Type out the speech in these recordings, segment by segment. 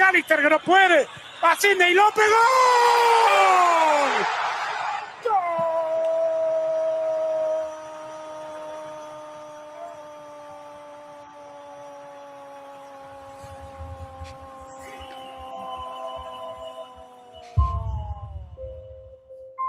McAllister que no puede. Va Sidney, lo pegó.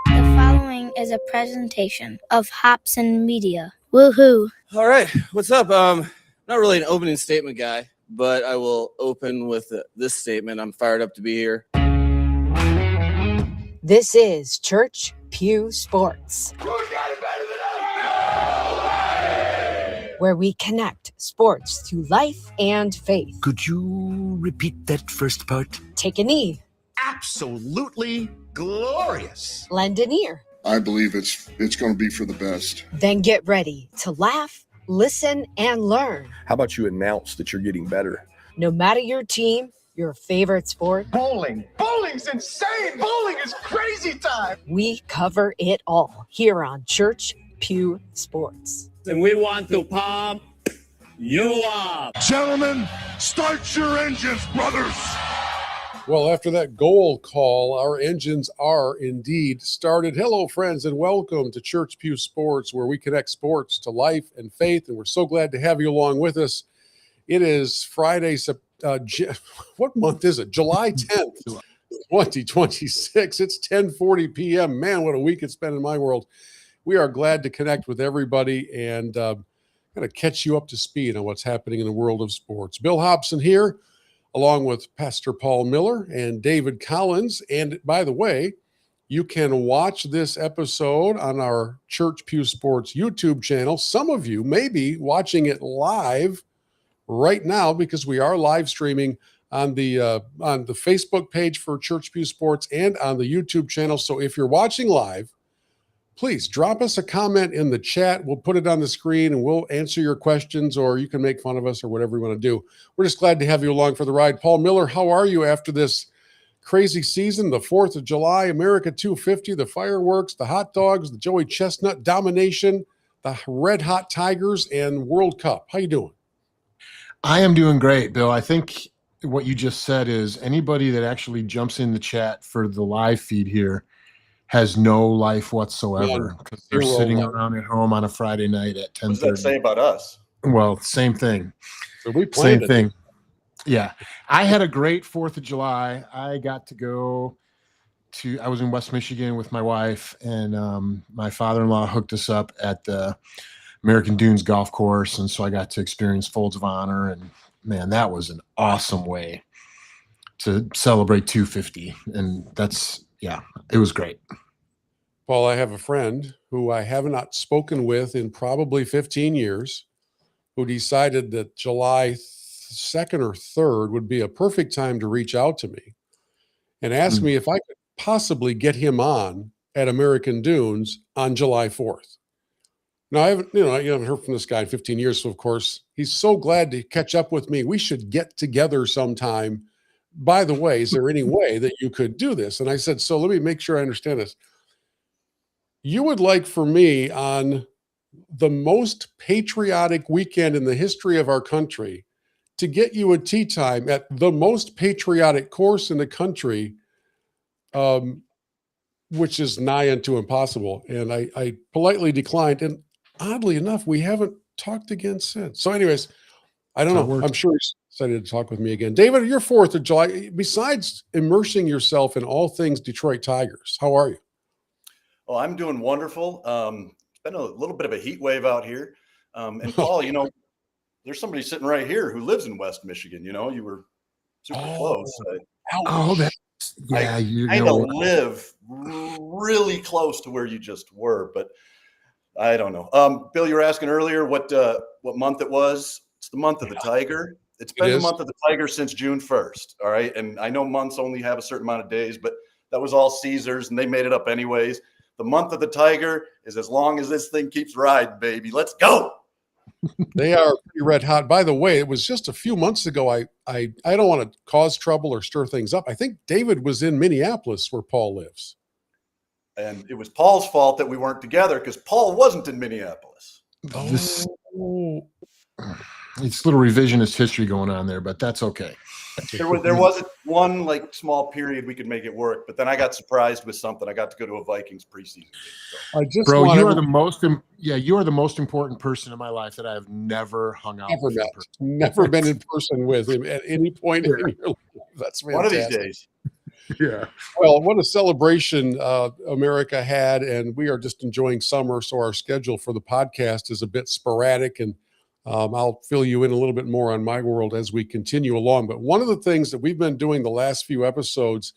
The following is a presentation of Hobson Media. Woohoo! All right, what's up? Not really an opening statement guy, but I will open with this statement. I'm fired up to be here. This is Church Pew Sports, where we connect sports to life and faith. Could you repeat that first part? Take a knee. Absolutely glorious. Lend an ear. I believe it's going to be for the best. Then get ready to laugh, listen, and learn. How about you announce that you're getting better? No matter your team, your favorite sport. Bowling. Bowling's insane. Bowling is crazy time. We cover it all here on Church Pew Sports. And we want to pump you up. Gentlemen, start your engines, brothers. Well, after that goal call, our engines are indeed started. Hello, friends, and welcome to Church Pew Sports, where we connect sports to life and faith, and we're so glad to have you along with us. It is Friday, what month is it? July 10th, 2026. It's 10:40 p.m. Man, what a week it's been in my world. We are glad to connect with everybody and kind of catch you up to speed on what's happening in the world of sports. Bill Hobson here, along with Pastor Paul Miller and David Collins. And by the way, you can watch this episode on our Church Pew Sports YouTube channel. Some of you may be watching it live right now because we are live streaming on the Facebook page for Church Pew Sports and on the YouTube channel. So if you're watching live, please drop us a comment in the chat. We'll put it on the screen and we'll answer your questions, or you can make fun of us or whatever you want to do. We're just glad to have you along for the ride. Paul Miller, how are you after this crazy season? The 4th of July, America 250, the fireworks, the hot dogs, the Joey Chestnut domination, the Red Hot Tigers, and World Cup. How you doing? I am doing great, Bill. I think what you just said is anybody that actually jumps in the chat for the live feed here has no life whatsoever because they're sitting around at home on a Friday night at 10:30. What does that say about us? Well, same thing. So we same thing. Yeah. I had a great 4th of July. I got to go I was in West Michigan with my wife, and my father-in-law hooked us up at the American Dunes golf course. And so I got to experience Folds of Honor, and man, that was an awesome way to celebrate 250. And it was great. Paul, I have a friend who I have not spoken with in probably 15 years who decided that July 2nd or 3rd would be a perfect time to reach out to me and ask me if I could possibly get him on at American Dunes on July 4th. Now, I haven't heard from this guy in 15 years, so of course, he's so glad to catch up with me. We should get together sometime. By the way, is there any way that you could do this? And I said, so let me make sure I understand this. You would like for me on the most patriotic weekend in the history of our country to get you a tee time at the most patriotic course in the country, which is nigh unto impossible. And I politely declined. And oddly enough, we haven't talked again since. So anyways, I don't know. I'm sure he's excited to talk with me again. David, your 4th of July, besides immersing yourself in all things Detroit Tigers, how are you? Oh, I'm doing wonderful. It's been a little bit of a heat wave out here. And Paul, there's somebody sitting right here who lives in West Michigan. You were super close. I live really close to where you just were, but I don't know. Bill, you were asking earlier what month it was. It's the month of the Tiger. It's been the month of the Tiger since June 1st. All right. And I know months only have a certain amount of days, but that was all Caesars and they made it up anyways. The month of the Tiger is as long as this thing keeps riding, baby. Let's go. They are pretty red hot. By the way, it was just a few months ago. I don't want to cause trouble or stir things up. I think David was in Minneapolis where Paul lives. And it was Paul's fault that we weren't together because Paul wasn't in Minneapolis. It's a little revisionist history going on there, but that's okay. There was one like small period we could make it work, but then I got surprised with something. I got to go to a Vikings preseason game. So. I just Bro, want you are the most you are the most important person in my life that I have never hung out with. Never been in person with him at any point in your life. That's fantastic. One of these days. Yeah. Well, what a celebration America had, and we are just enjoying summer, so our schedule for the podcast is a bit sporadic, and I'll fill you in a little bit more on my world as we continue along. But one of the things that we've been doing the last few episodes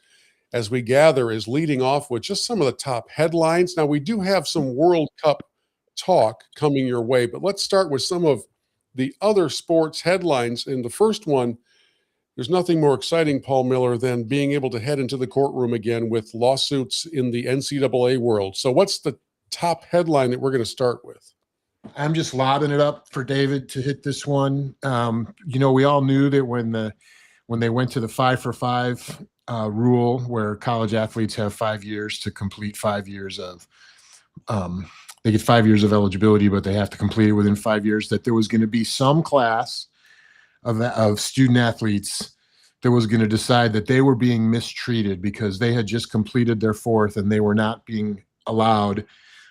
as we gather is leading off with just some of the top headlines. Now, we do have some World Cup talk coming your way, but let's start with some of the other sports headlines. And the first one, there's nothing more exciting, Paul Miller, than being able to head into the courtroom again with lawsuits in the NCAA world. So what's the top headline that we're going to start with? I'm just lobbing it up for David to hit this one. We all knew that when they went to the 5-for-5 rule, where college athletes have 5 years to complete 5 years of, they get 5 years of eligibility, but they have to complete it within 5 years, that there was going to be some class of student athletes that was going to decide that they were being mistreated because they had just completed their fourth and they were not being allowed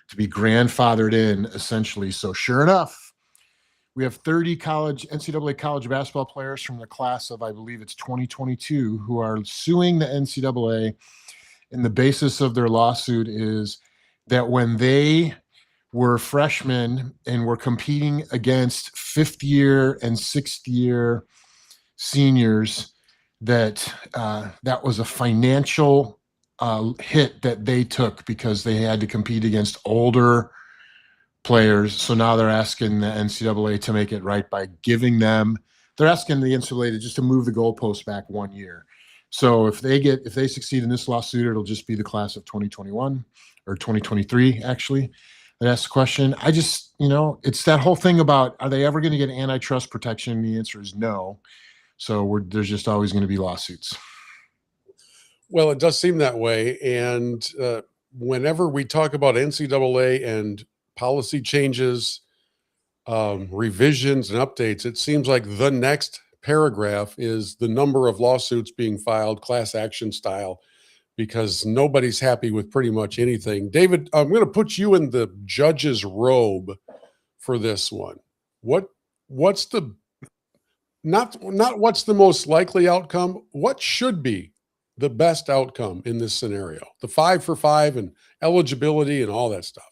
to be grandfathered in, essentially. So sure enough, we have 30 NCAA college basketball players from the class of, I believe it's 2022, who are suing the NCAA. And the basis of their lawsuit is that when they were freshmen and were competing against fifth year and sixth year seniors, that was a financial hit that they took because they had to compete against older players. So now they're asking the NCAA to make it right by they're asking the NCAA to move the goalpost back 1 year. So if they succeed in this lawsuit, it'll just be the class of 2021 or 2023, actually. And that's the question. I just, it's that whole thing about, are they ever going to get antitrust protection? And the answer is no. So there's just always going to be lawsuits. Well, it does seem that way. And whenever we talk about NCAA and policy changes, revisions and updates, it seems like the next paragraph is the number of lawsuits being filed, class action style, because nobody's happy with pretty much anything. David, I'm going to put you in the judge's robe for this one. What's the not what's the most likely outcome? What should be the best outcome in this scenario? The 5-for-5 and eligibility and all that stuff.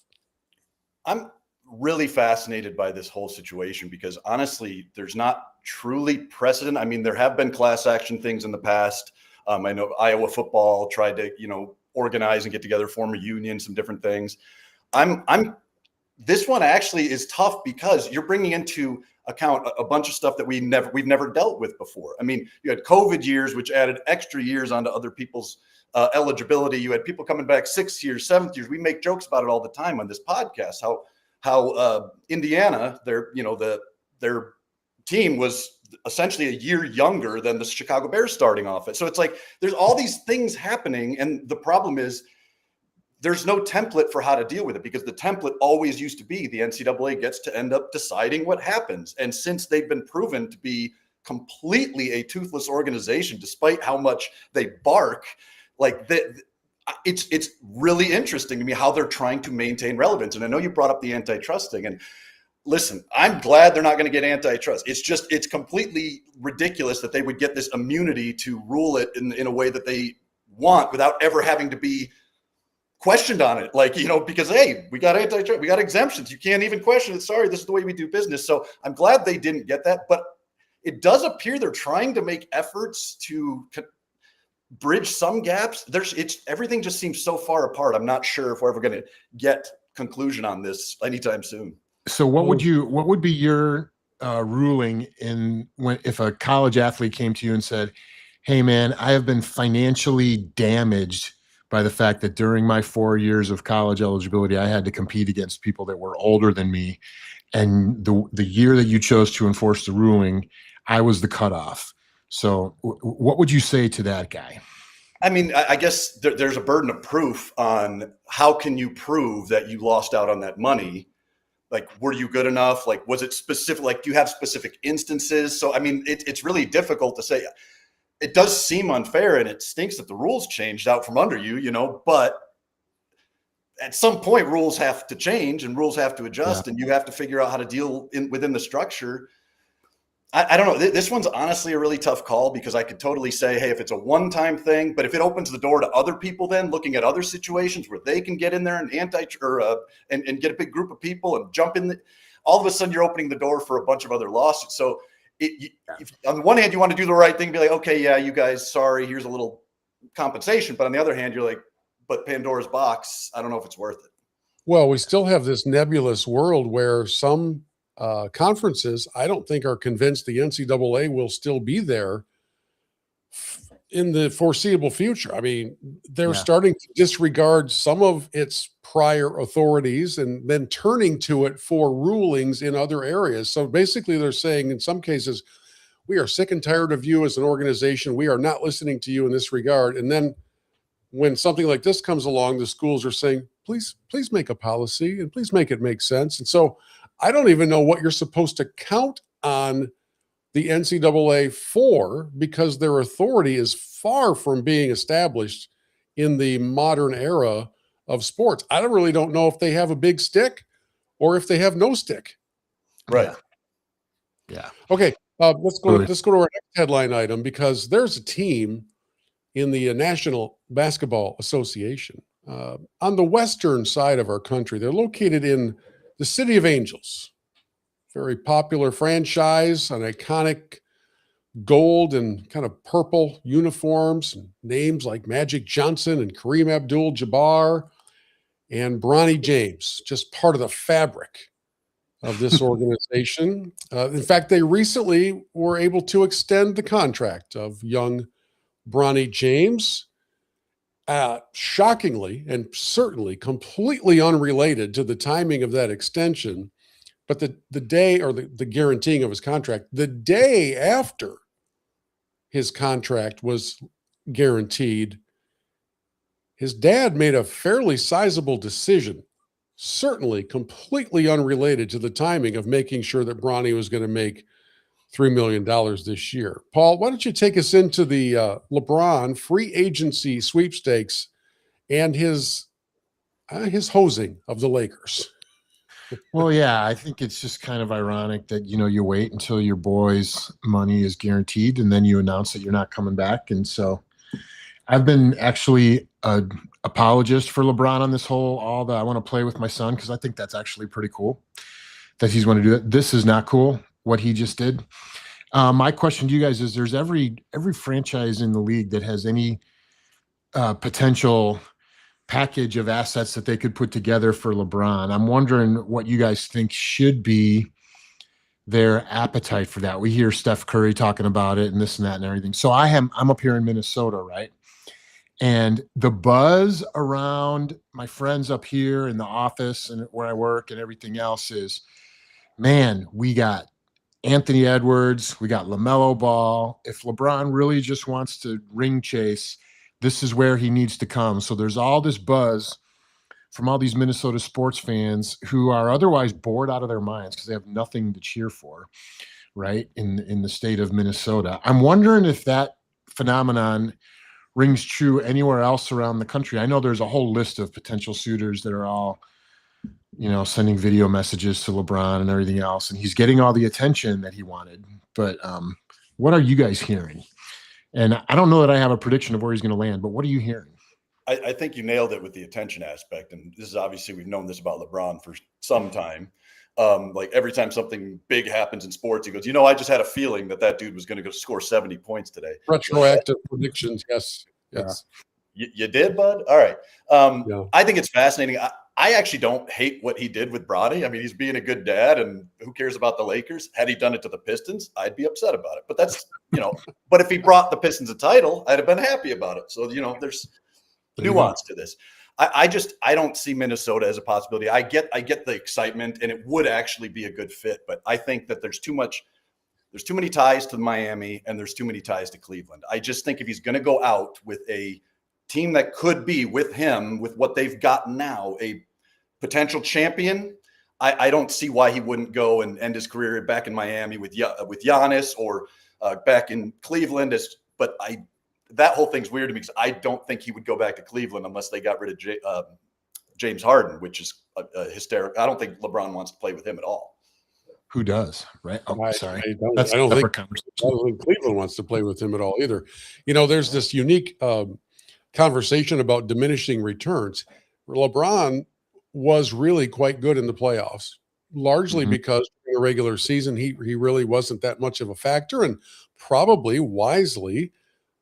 I'm really fascinated by this whole situation because honestly, there's not truly precedent. I mean, there have been class action things in the past. I know Iowa football tried to, organize and get together, form a union, some different things. This one actually is tough because you're bringing into account a bunch of stuff that we've never dealt with before. I mean, you had COVID years, which added extra years onto other people's eligibility. You had people coming back 6 years, 7 years. We make jokes about it all the time on this podcast. How Indiana, their team was essentially a year younger than the Chicago Bears starting off at. So it's like there's all these things happening, and the problem is there's no template for how to deal with it because the template always used to be the NCAA gets to end up deciding what happens. And since they've been proven to be completely a toothless organization, despite how much they bark, it's really interesting to me how they're trying to maintain relevance. And I know you brought up the antitrust thing, and listen, I'm glad they're not going to get antitrust. It's completely ridiculous that they would get this immunity to rule it in a way that they want without ever having to be questioned on it. Because, hey, we got antitrust, we got exemptions. You can't even question it. Sorry, this is the way we do business. So I'm glad they didn't get that. But it does appear they're trying to make efforts to bridge some gaps. Everything just seems so far apart. I'm not sure if we're ever going to get conclusion on this anytime soon. So what would be your ruling if a college athlete came to you and said, hey man, I have been financially damaged by the fact that during my 4 years of college eligibility, I had to compete against people that were older than me. And the year that you chose to enforce the ruling, I was the cutoff. So what would you say to that guy? I mean, I guess there's a burden of proof on how can you prove that you lost out on that money? Were you good enough? Was it specific? Do you have specific instances? So, I mean, it's really difficult to say. it does seem unfair, and it stinks that the rules changed out from under you, you know, but at some point rules have to change and rules have to adjust, and you have to figure out how to deal within the structure. I don't know. This one's honestly a really tough call, because I could totally say, hey, if it's a one-time thing, but if it opens the door to other people then looking at other situations where they can get in there and and get a big group of people and jump in, all of a sudden you're opening the door for a bunch of other lawsuits. So if, on the one hand, you want to do the right thing, be like, okay, yeah, you guys, sorry, here's a little compensation. But on the other hand, you're like, but Pandora's box, I don't know if it's worth it. Well, we still have this nebulous world where some conferences, I don't think, are convinced the NCAA will still be there in the foreseeable future. I mean, they're starting to disregard some of its prior authorities and then turning to it for rulings in other areas. So basically they're saying in some cases, we are sick and tired of you as an organization. We are not listening to you in this regard. And then when something like this comes along, the schools are saying, please make a policy and please make it make sense. And so I don't even know what you're supposed to count on the NCAA for, because their authority is far from being established in the modern era of sports. I don't know if they have a big stick or if they have no stick. Right. Yeah. Okay. Let's go to our next headline item, because there's a team in the National Basketball Association on the western side of our country. They're located in the City of Angels. Very popular franchise, an iconic gold and kind of purple uniforms, and names like Magic Johnson and Kareem Abdul-Jabbar and Bronny James, just part of the fabric of this organization. In fact, they recently were able to extend the contract of young Bronny James. Shockingly, and certainly completely unrelated to the timing of that extension, but the day, or the guaranteeing of his contract, the day after his contract was guaranteed, his dad made a fairly sizable decision, certainly completely unrelated to the timing of making sure that Bronny was going to make $3 million this year. Paul, why don't you take us into the LeBron free agency sweepstakes and his hosing of the Lakers? Well, yeah, I think it's just kind of ironic that, you wait until your boy's money is guaranteed and then you announce that you're not coming back. And so I've been actually an apologist for LeBron on this whole, I want to play with my son, because I think that's actually pretty cool that he's going to do it. This is not cool, what he just did. My question to you guys is, there's every franchise in the league that has any potential package of assets that they could put together for LeBron. I'm wondering what you guys think should be their appetite for that. We hear Steph Curry talking about it and this and that and everything. So I'm up here in Minnesota, right? And the buzz around my friends up here in the office and where I work and everything else is, man, we got Anthony Edwards, we got LaMelo Ball. If LeBron really just wants to ring chase, this is where he needs to come. So there's all this buzz from all these Minnesota sports fans who are otherwise bored out of their minds because they have nothing to cheer for, right, in the state of Minnesota. I'm wondering if that phenomenon rings true anywhere else around the country. I know there's a whole list of potential suitors that are all, sending video messages to LeBron and everything else, and he's getting all the attention that he wanted. But what are you guys hearing? And I don't know that I have a prediction of where he's going to land, but what are you hearing? I think you nailed it with the attention aspect. And this is obviously, we've known this about LeBron for some time. Like every time something big happens in sports, he goes, I just had a feeling that dude was going to go score 70 points today. Retroactive predictions. Yes. Yes. You did, bud? All right. I think it's fascinating. I actually don't hate what he did with Bronny. I mean, he's being a good dad, and who cares about the Lakers? Had he done it to the Pistons, I'd be upset about it. But that's, but if he brought the Pistons a title, I'd have been happy about it. So, there's nuance to this. I don't see Minnesota as a possibility. I get the excitement, and it would actually be a good fit, but I think that there's too many ties to Miami, and there's too many ties to Cleveland. I just think if he's going to go out with a team that could be with him, with what they've got now, a potential champion, I don't see why he wouldn't go and end his career back in Miami with Giannis, or back in Cleveland as But that whole thing's weird to me because I don't think he would go back to Cleveland unless they got rid of James Harden, which is hysterical. I don't think LeBron wants to play with him at all. Who does, right? Oh, sorry. I don't think Cleveland wants to play with him at all either. There's this unique conversation about diminishing returns. LeBron was really quite good in the playoffs, largely because in the regular season he really wasn't that much of a factor, and probably wisely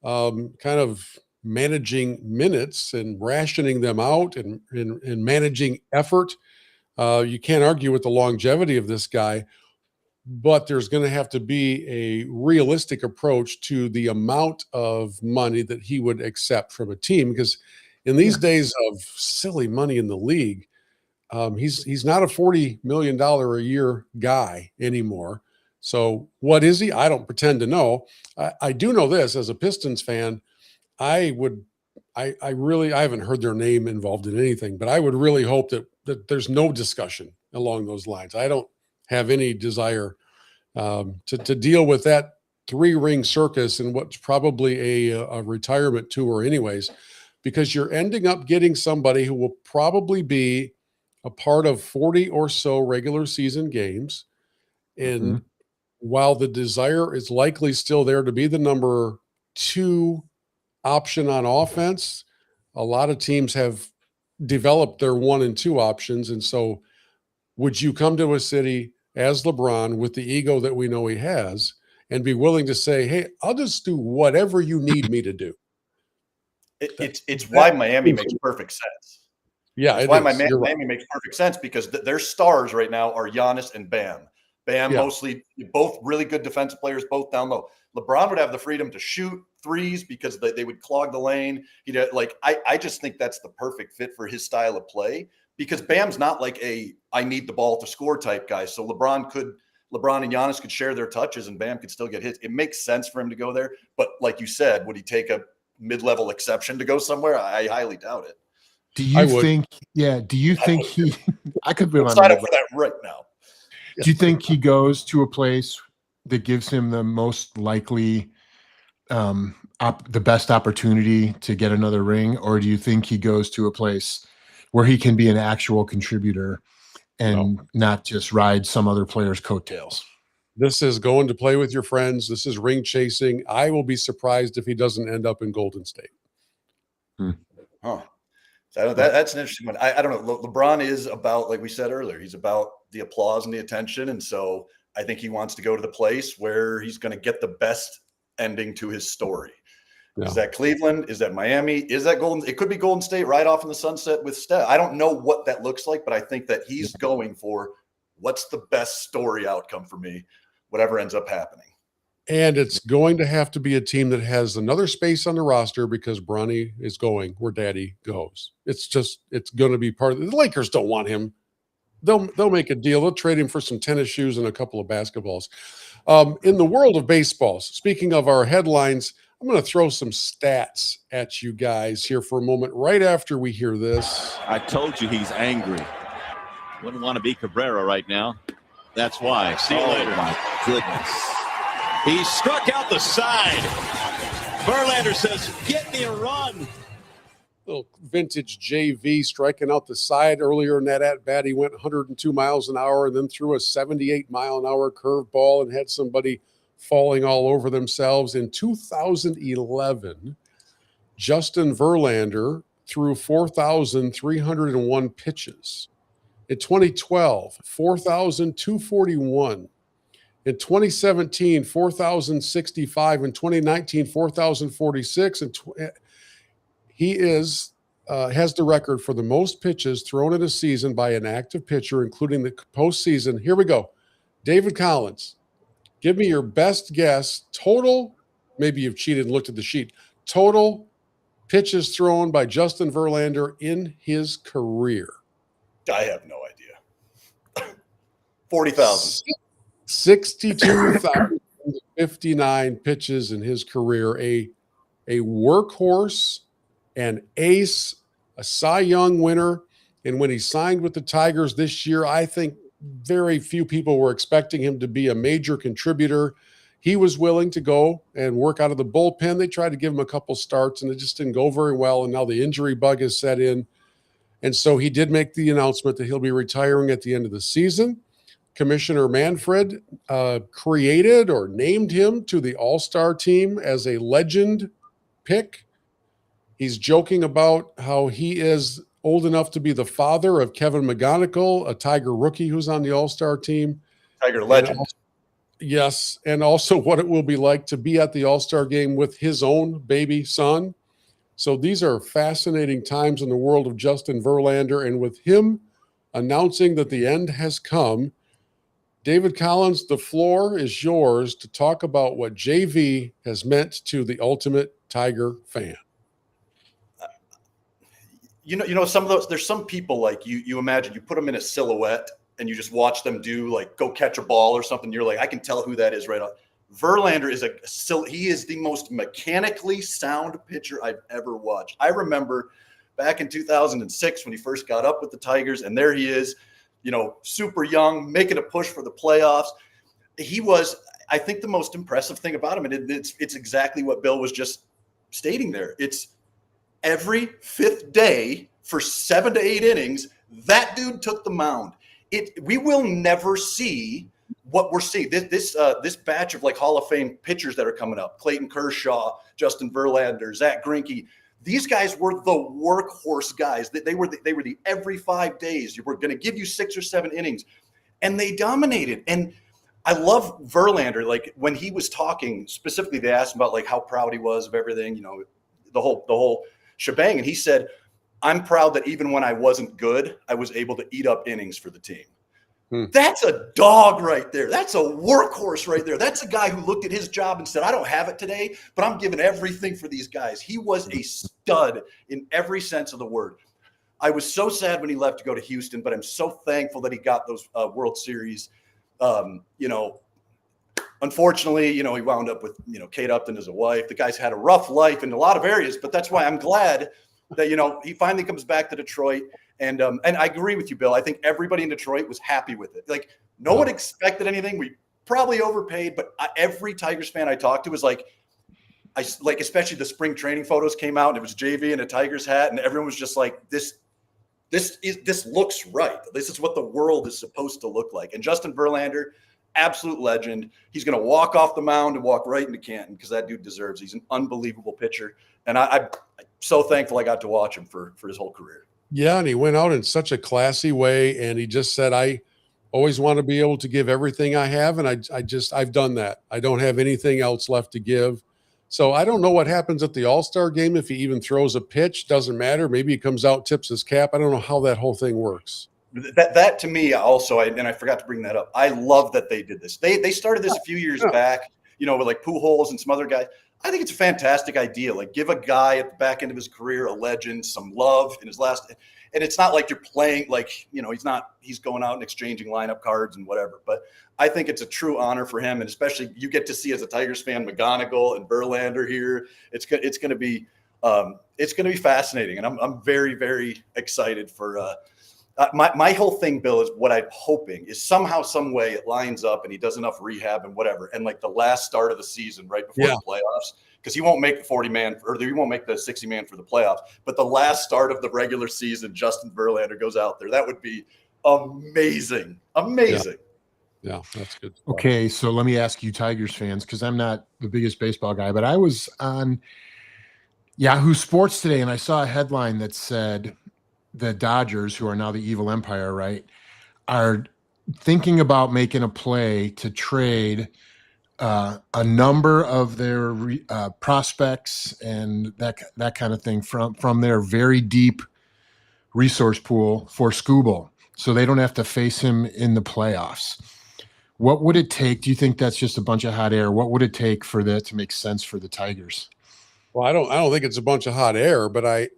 kind of managing minutes and rationing them out and managing effort. You can't argue with the longevity of this guy, but there's going to have to be a realistic approach to the amount of money that he would accept from a team, because in these days of silly money in the league, he's not a $40 million a year guy anymore. So what is he? I don't pretend to know. I do know this as a Pistons fan. I haven't heard their name involved in anything, but I would really hope that there's no discussion along those lines. I don't have any desire to deal with that 3-ring circus and what's probably a retirement tour anyways, because you're ending up getting somebody who will probably be a part of 40 or so regular season games. And while the desire is likely still there to be the number 2 option on offense, a lot of teams have developed their 1 and 2 options. And so would you come to a city as LeBron with the ego that we know he has and be willing to say, hey, I'll just do whatever you need me to do? It's why Miami makes perfect sense. Yeah, it's why Miami makes perfect sense, because their stars right now are Giannis and Bam. Mostly both really good defensive players, both down low. LeBron would have the freedom to shoot threes because they would clog the lane. I just think that's the perfect fit for his style of play, because Bam's not like I need the ball to score type guy. So LeBron and Giannis could share their touches and Bam could still get hits. It makes sense for him to go there. But like you said, would he take a mid-level exception to go somewhere? I highly doubt it. Do you think he I could be sign up for that right now. Do you think he goes to a place that gives him the most likely the best opportunity to get another ring, or do you think he goes to a place where he can be an actual contributor and not just ride some other player's coattails? This is going to play with your friends. This is ring chasing. I will be surprised if he doesn't end up in Golden State. Huh. So that's an interesting one. I don't know. LeBron is about, like we said earlier, he's about the applause and the attention. And so I think he wants to go to the place where he's going to get the best ending to his story. Yeah. Is that Cleveland? Is that Miami? Is that Golden? It could be Golden State right off in the sunset with Steph. I don't know what that looks like, but I think that he's going for what's the best story outcome for me, whatever ends up happening. And it's going to have to be a team that has another space on the roster because Bronny is going where Daddy goes. It's going to be part of it. The Lakers don't want him. They'll make a deal. They'll trade him for some tennis shoes and a couple of basketballs. In the world of baseball, speaking of our headlines, I'm going to throw some stats at you guys here for a moment right after we hear this. I told you he's angry. Wouldn't want to be Cabrera right now. That's why. See you later. My goodness. He struck out the side. Verlander says, get me a run. Little vintage JV striking out the side earlier in that at-bat. He went 102 miles an hour and then threw a 78-mile-an-hour curveball and had somebody falling all over themselves. In 2011, Justin Verlander threw 4,301 pitches. In 2012, 4,241. In 2017, 4,065. In 2019, 4,046. And he has the record for the most pitches thrown in a season by an active pitcher, including the postseason. Here we go. David Collins, give me your best guess. Total, maybe you've cheated and looked at the sheet. Total pitches thrown by Justin Verlander in his career. I have no idea. 40,000. 62,059 pitches in his career. A workhorse, an ace, a Cy Young winner. And when he signed with the Tigers this year, I think very few people were expecting him to be a major contributor. he was willing to go and work out of the bullpen. They tried to give him a couple starts, and it just didn't go very well. And now the injury bug has set in. And so he did make the announcement that he'll be retiring at the end of the season. Commissioner Manfred created or named him to the All-Star team as a legend pick. He's joking about how he is old enough to be the father of Kevin McGonigal, a Tiger rookie who's on the All-Star team. Tiger legend. Yes, and also what it will be like to be at the All-Star game with his own baby son. So these are fascinating times in the world of Justin Verlander, and with him announcing that the end has come, David Collins, the floor is yours to talk about what JV has meant to the ultimate Tiger fan. You know, some of those, there's some people like you imagine you put them in a silhouette and you just watch them do like go catch a ball or something. You're like, I can tell who that is right off. Verlander is he is the most mechanically sound pitcher I've ever watched. I remember back in 2006 when he first got up with the Tigers, and there he is, you know, super young, making a push for the playoffs. He was, I think, the most impressive thing about him, and it's exactly what Bill was just stating there. It's every fifth day for 7 to 8 innings, that dude took the mound. We will never see what we're seeing. This batch of like Hall of Fame pitchers that are coming up: Clayton Kershaw, Justin Verlander, Zach Greinke. These guys were the workhorse guys. They were the every 5 days. You were going to give you 6 or 7 innings, and they dominated. And I love Verlander. Like when he was talking specifically, they asked him about like how proud he was of everything, you know, the whole shebang. And he said, I'm proud that even when I wasn't good, I was able to eat up innings for the team. That's a dog right there. That's a workhorse right there. That's a guy who looked at his job and said, I don't have it today, but I'm giving everything for these guys. He was a stud in every sense of the word. I was so sad when he left to go to Houston, but I'm so thankful that he got those World Series. You know, unfortunately, you know, he wound up with, you know, Kate Upton as a wife. The guy's had a rough life in a lot of areas, but that's why I'm glad that, you know, he finally comes back to Detroit. And I agree with you, Bill. I think everybody in Detroit was happy with it. Like no one expected anything. We probably overpaid, but every Tigers fan I talked to was like, especially the spring training photos came out and it was JV in a Tigers hat, and everyone was just like, this looks right. This is what the world is supposed to look like. And Justin Verlander, absolute legend. He's going to walk off the mound and walk right into Canton because that dude deserves it. He's an unbelievable pitcher, and I'm so thankful I got to watch him for his whole career. Yeah, and he went out in such a classy way, and he just said, I always want to be able to give everything I have, and I've done that. I don't have anything else left to give. So I don't know what happens at the All-Star game if he even throws a pitch. Doesn't matter. Maybe he comes out, tips his cap. I don't know how that whole thing works. That to me also, and I forgot to bring that up, I love that they did this. They started this a few years back, you know, with like Pujols and some other guys. I think it's a fantastic idea. Like give a guy at the back end of his career, a legend, some love in his last. And it's not like you're playing like, you know, he's going out and exchanging lineup cards and whatever. But I think it's a true honor for him. And especially you get to see as a Tigers fan, McGonigal and Verlander here. It's going to be fascinating. And I'm very, very excited for my whole thing, Bill, is what I'm hoping is somehow, some way it lines up and he does enough rehab and whatever. And like the last start of the season, right before the playoffs, because he won't make the 40-man or he won't make the 60-man for the playoffs. But the last start of the regular season, Justin Verlander goes out there. That would be amazing. Amazing. Yeah, that's good. Okay, so let me ask you Tigers fans, because I'm not the biggest baseball guy, but I was on Yahoo Sports today and I saw a headline that said the Dodgers, who are now the evil empire, right, are thinking about making a play to trade a number of their prospects and that kind of thing from their very deep resource pool for Skubal, so they don't have to face him in the playoffs. What would it take? Do you think that's just a bunch of hot air? What would it take for that to make sense for the Tigers? Well, I don't think it's a bunch of hot air, but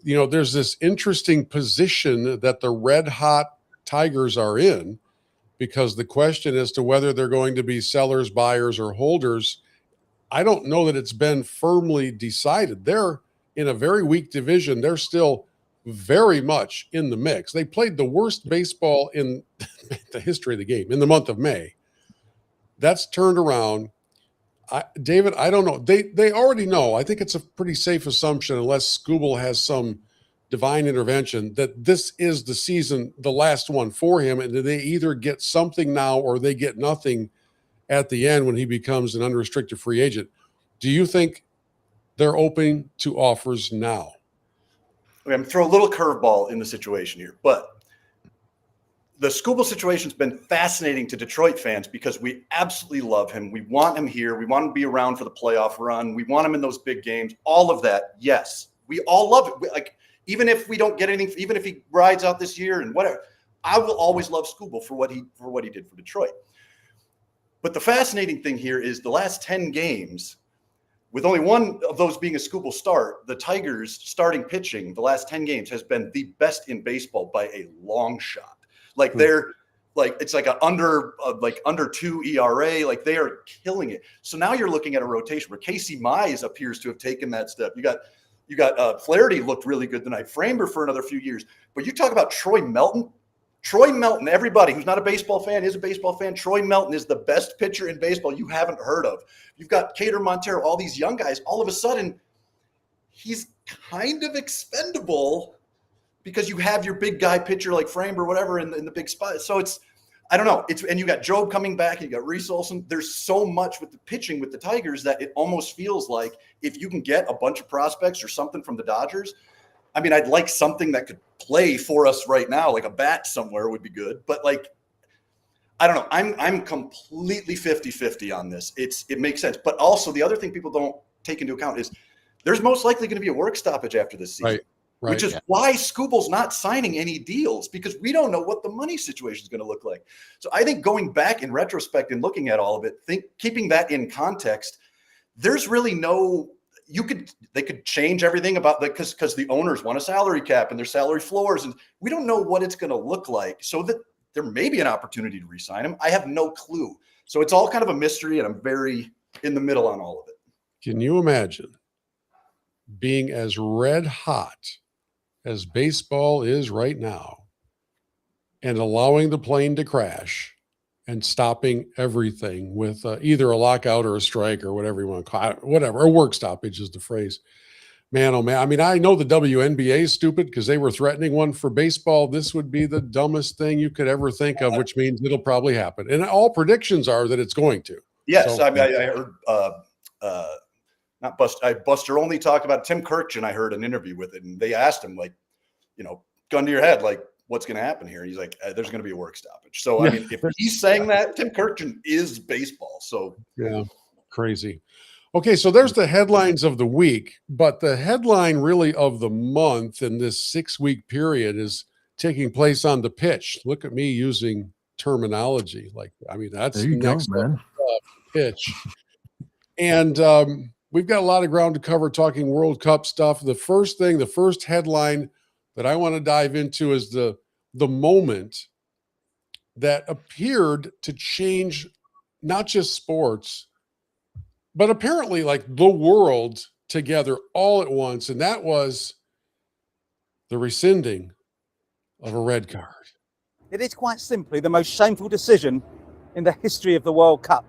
there's this interesting position that the red hot Tigers are in, because the question as to whether they're going to be sellers, buyers, or holders, I don't know that it's been firmly decided. They're in a very weak division. They're still very much in the mix. They played the worst baseball in the history of the game in the month of May. That's turned around. David, I don't know. They already know. I think it's a pretty safe assumption, unless Scooble has some divine intervention, that this is the season, the last one for him, and they either get something now or they get nothing at the end when he becomes an unrestricted free agent. Do you think they're open to offers now? I'm going to throw a little curveball in the situation here, but the Scooble situation's been fascinating to Detroit fans because we absolutely love him. We want him here. We want him to be around for the playoff run. We want him in those big games. All of that, yes. We all love it. Even if we don't get anything, even if he rides out this year and whatever, I will always love Scooble for what he did for Detroit. But the fascinating thing here is the last 10 games, with only one of those being a Scooble start, the Tigers starting pitching the last 10 games has been the best in baseball by a long shot. They're it's like under 2 ERA. Like, they are killing it. So now you're looking at a rotation where Casey Mize appears to have taken that step. You got Flaherty looked really good tonight. Framber for another few years. But you talk about Troy Melton. Troy Melton, everybody who's not a baseball fan is a baseball fan. Troy Melton is the best pitcher in baseball you haven't heard of. You've got Cater Montero, all these young guys. All of a sudden, he's kind of expendable because you have your big guy pitcher like Framber, whatever, in the big spot. So I don't know. And you got Job coming back, and you got Reese Olson. There's so much with the pitching with the Tigers that it almost feels like if you can get a bunch of prospects or something from the Dodgers, I mean, I'd like something that could play for us right now, like a bat somewhere would be good. But I don't know. I'm completely 50-50 on this. It makes sense. But also the other thing people don't take into account is there's most likely going to be a work stoppage after this season. Right, which is why Scooble's not signing any deals, because we don't know what the money situation is going to look like. So I think going back in retrospect and looking at all of it, keeping that in context, there's really they could change everything about that because the owners want a salary cap and their salary floors, and we don't know what it's going to look like. So that there may be an opportunity to re-sign him. I have no clue. So it's all kind of a mystery, and I'm very in the middle on all of it. Can you imagine being as red hot as baseball is right now and allowing the plane to crash and stopping everything with either a lockout or a strike or whatever you want to call it, whatever, a work stoppage is the phrase. Man, oh man. I mean, I know the WNBA is stupid because they were threatening one for baseball. This would be the dumbest thing you could ever think of, which means it'll probably happen. And all predictions are that it's going to. Yes. So, I mean, I heard Buster Olney talked about Tim Kirkjian. I heard an interview with it, and they asked him, gun to your head, what's going to happen here? And he's like, there's going to be a work stoppage. So, I mean, if he's saying that, Tim Kirkjian is baseball. So, yeah, crazy. Okay, so there's the headlines of the week, but the headline really of the month in this 6-week period is taking place on the pitch. Look at me using terminology. That's the next level pitch. And we've got a lot of ground to cover talking World Cup stuff. The first headline that I want to dive into is the moment that appeared to change not just sports, but apparently the world together all at once. And that was the rescinding of a red card. It is quite simply the most shameful decision in the history of the World Cup.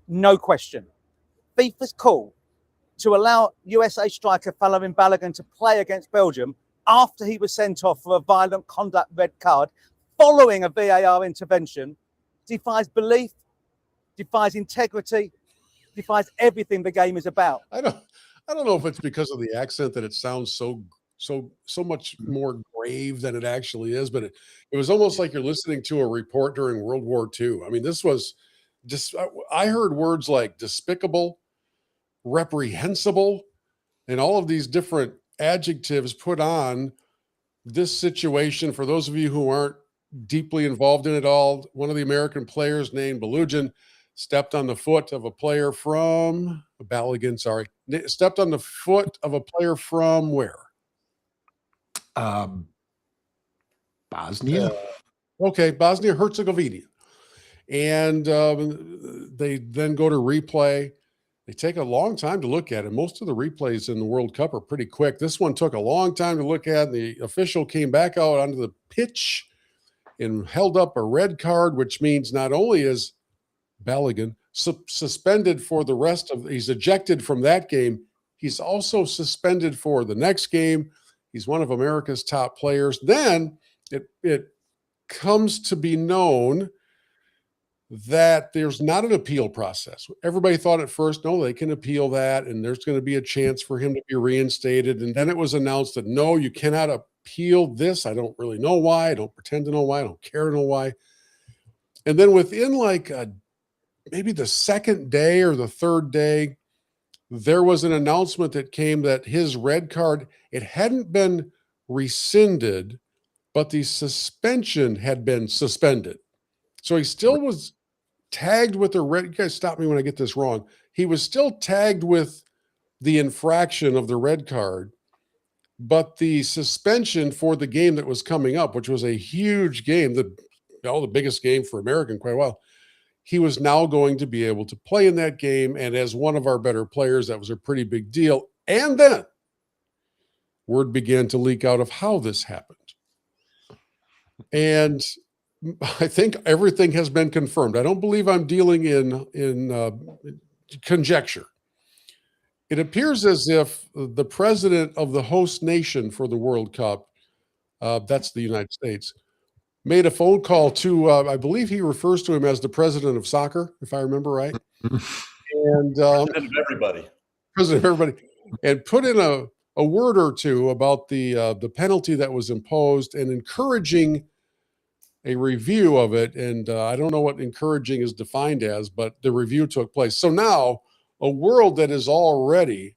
No question. FIFA's call to allow USA striker Folarin Balogun to play against Belgium after he was sent off for a violent conduct red card following a VAR intervention defies belief, defies integrity, defies everything the game is about. I don't know if it's because of the accent that it sounds so much more grave than it actually is, but it was almost like you're listening to a report during World War II. I mean, this was just, I heard words like despicable, reprehensible, and all of these different adjectives put on this situation. For those of you who aren't deeply involved in it all, one of the American players named Balogun stepped on the foot of a player from stepped on the foot of a player from where? Bosnia. Bosnia-Herzegovina. And they then go to replay. They take a long time to look at it. Most of the replays in the World Cup are pretty quick. This one took a long time to look at. The official came back out onto the pitch and held up a red card, which means not only is Balogun suspended for the rest of. He's ejected from that game. He's also suspended for the next game. He's one of America's top players. Then it comes to be known that there's not an appeal process. Everybody thought at first, no, they can appeal that, and there's going to be a chance for him to be reinstated. And then it was announced that, no, you cannot appeal this. I don't really know why. I don't pretend to know why. I don't care to know why. And then within maybe the second day or the third day, there was an announcement that came that his red card, it hadn't been rescinded, but the suspension had been suspended. So he still was tagged with the red. You guys stop me when I get this wrong. He was still tagged with the infraction of the red card, but the suspension for the game that was coming up, which was a huge game, the biggest game for America in quite a while, he was now going to be able to play in that game. And as one of our better players, that was a pretty big deal. And then word began to leak out of how this happened. And I think everything has been confirmed. I don't believe I'm dealing in conjecture. It appears as if the president of the host nation for the World Cup, that's the United States, made a phone call to, I believe he refers to him as the president of soccer, if I remember right. And president of everybody. President of everybody. And put in a word or two about the penalty that was imposed and encouraging a review of it. And I don't know what encouraging is defined as, but the review took place. So now a world that is already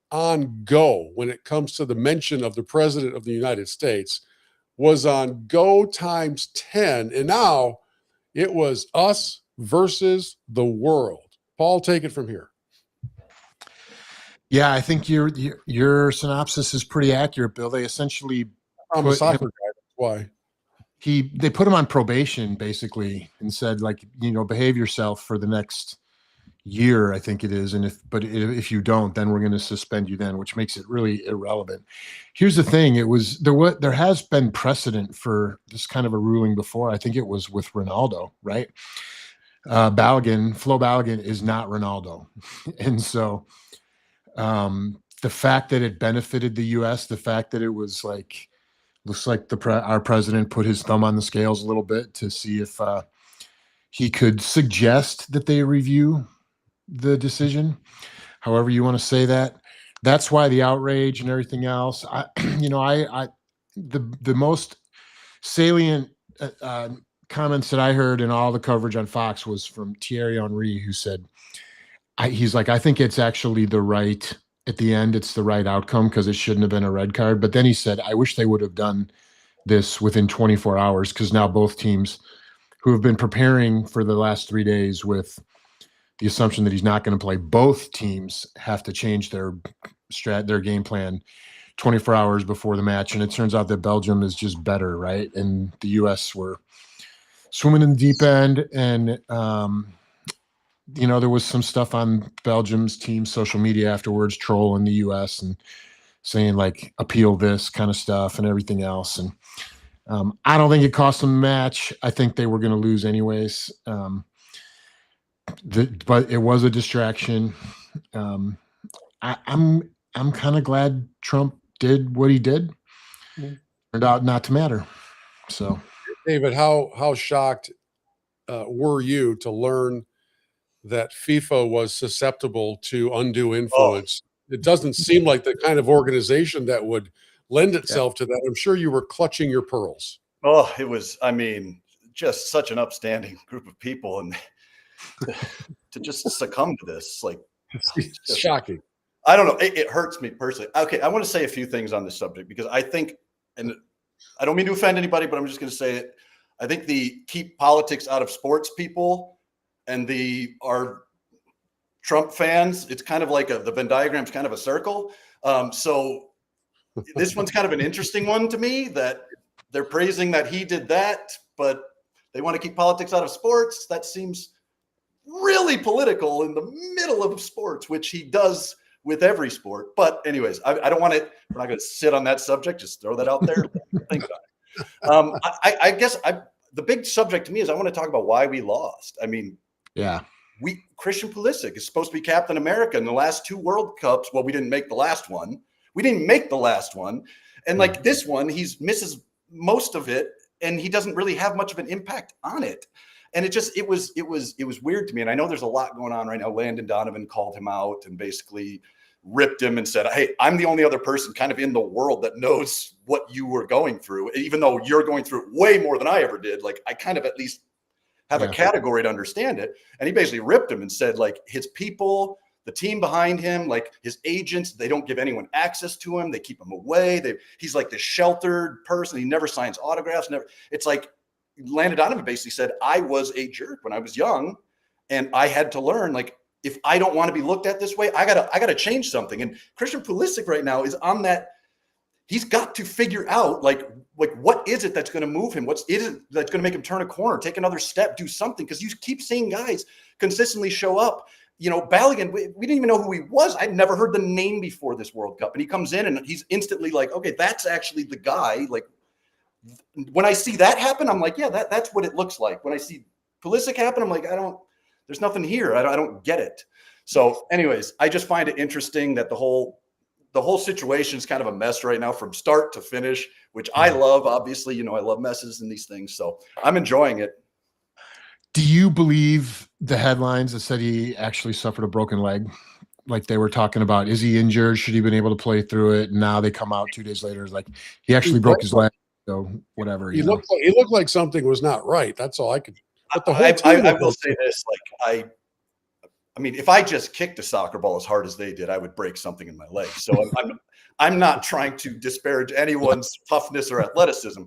on go when it comes to the mention of the president of the United States was on go times 10. And now it was us versus the world. Paul, take it from here. Yeah, I think your synopsis is pretty accurate, Bill. They essentially I'm a soccer guy. That's why. They put him on probation basically and said, behave yourself for the next year, I think it is. And if you don't, then we're going to suspend you then, which makes it really irrelevant. Here's the thing. There has been precedent for this kind of a ruling before. I think it was with Ronaldo, right? Flo Balogun is not Ronaldo. And so the fact that it benefited the U.S., the fact that it was looks like our president put his thumb on the scales a little bit to see if he could suggest that they review the decision, however you want to say that. That's why the outrage and everything else. The most salient comments that I heard in all the coverage on Fox was from Thierry Henry, who said, he's like, I think it's actually at the end, it's the right outcome because it shouldn't have been a red card. But then he said, I wish they would have done this within 24 hours because now both teams who have been preparing for the last 3 days with the assumption that he's not going to play, both teams have to change their game plan 24 hours before the match. And it turns out that Belgium is just better, right? And the U.S. were swimming in the deep end. And, there was some stuff on Belgium's team social media afterwards, trolling the U.S. and saying appeal this kind of stuff and everything else. And I don't think it cost them a match. I think they were going to lose anyways. But it was a distraction. I'm kind of glad Trump did what he did. Turned out not to matter. So, David, how shocked were you to learn that FIFA was susceptible to undue influence? It doesn't seem like the kind of organization that would lend itself to that. I'm sure you were clutching your pearls. Oh, it was, just such an upstanding group of people, and to just succumb to this, it's shocking. I don't know. It hurts me personally. Okay, I want to say a few things on this subject because I think, and I don't mean to offend anybody, but I'm just going to say it. I think the keep politics out of sports people and our Trump fans, it's kind of like the Venn diagram's kind of a circle. So this one's kind of an interesting one to me, that they're praising that he did that, but they want to keep politics out of sports. That seems really political in the middle of sports, which he does with every sport. But anyways, I don't want to, we're not going to sit on that subject. Just throw that out there. Think about it. I guess the big subject to me is I want to talk about why we lost. Yeah. Christian Pulisic is supposed to be Captain America in the last 2 World Cups. Well, we didn't make the last one. And like this one, he misses most of it, and he doesn't really have much of an impact on it. And it was weird to me. And I know there's a lot going on right now. Landon Donovan called him out and basically ripped him and said, hey, I'm the only other person kind of in the world that knows what you were going through, even though you're going through it way more than I ever did. Like, I kind of at least have a category to understand it. And he basically ripped him and said, like, his people, the team behind him, like his agents, they don't give anyone access to him. They keep him away. He's like the sheltered person. He never signs autographs. It's like Landon Donovan basically said, I was a jerk when I was young, and I had to learn, like, if I don't want to be looked at this way, I gotta change something. And Christian Pulisic right now is on that. He's got to figure out like what is it that's going to move him? What is it that's going to make him turn a corner, take another step, do something? Because you keep seeing guys consistently show up. You know, Balogun, we didn't even know who he was. I'd never heard the name before this World Cup. And he comes in and he's instantly like, okay, that's actually the guy. Like, when I see that happen, I'm like, yeah, that's what it looks like. When I see Pulisic happen, I'm like, there's nothing here. I don't get it. So anyways, I just find it interesting that the whole situation is kind of a mess right now from start to finish, which I love. Obviously, you know, I love messes and these things. So I'm enjoying it. Do you believe the headlines that said he actually suffered a broken leg? Like they were talking about, is he injured? Should he have been able to play through it? And now they come out 2 days later. It's like he actually broke his leg. So whatever. He looked like something was not right. That's all I could. But the whole I will say this, like I mean, if I just kicked a soccer ball as hard as they did, I would break something in my leg. So I'm not trying to disparage anyone's toughness or athleticism.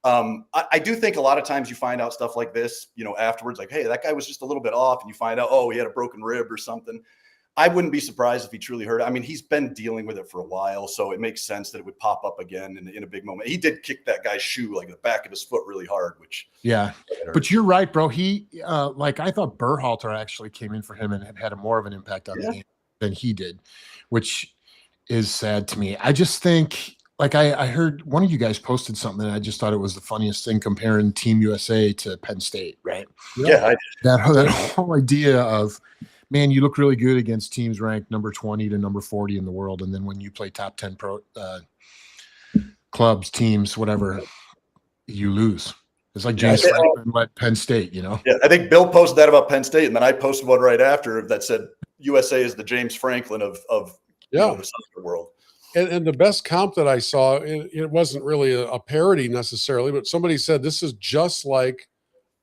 I do think a lot of times you find out stuff like this, you know, afterwards, like, hey, that guy was just a little bit off, and you find out, oh, he had a broken rib or something. I wouldn't be surprised if he truly hurt it. I mean, he's been dealing with it for a while, so it makes sense that it would pop up again in a big moment. He did kick that guy's shoe, like the back of his foot, really hard, which but you're right, bro. He like I thought Berhalter actually came in for him and had more of an impact on the game than he did, which is sad to me. I just think, like I heard one of you guys posted something, and I just thought it was the funniest thing comparing Team USA to Penn State, right? Yeah, I did. That whole idea of, man, you look really good against teams ranked number 20 to number 40 in the world. And then when you play top 10 pro clubs, teams, whatever, you lose. It's like James Franklin led Penn State, you know? Yeah, I think Bill posted that about Penn State, and then I posted one right after that said USA is the James Franklin of you know, the soccer world. And the best comp that I saw, it wasn't really a parody necessarily, but somebody said this is just like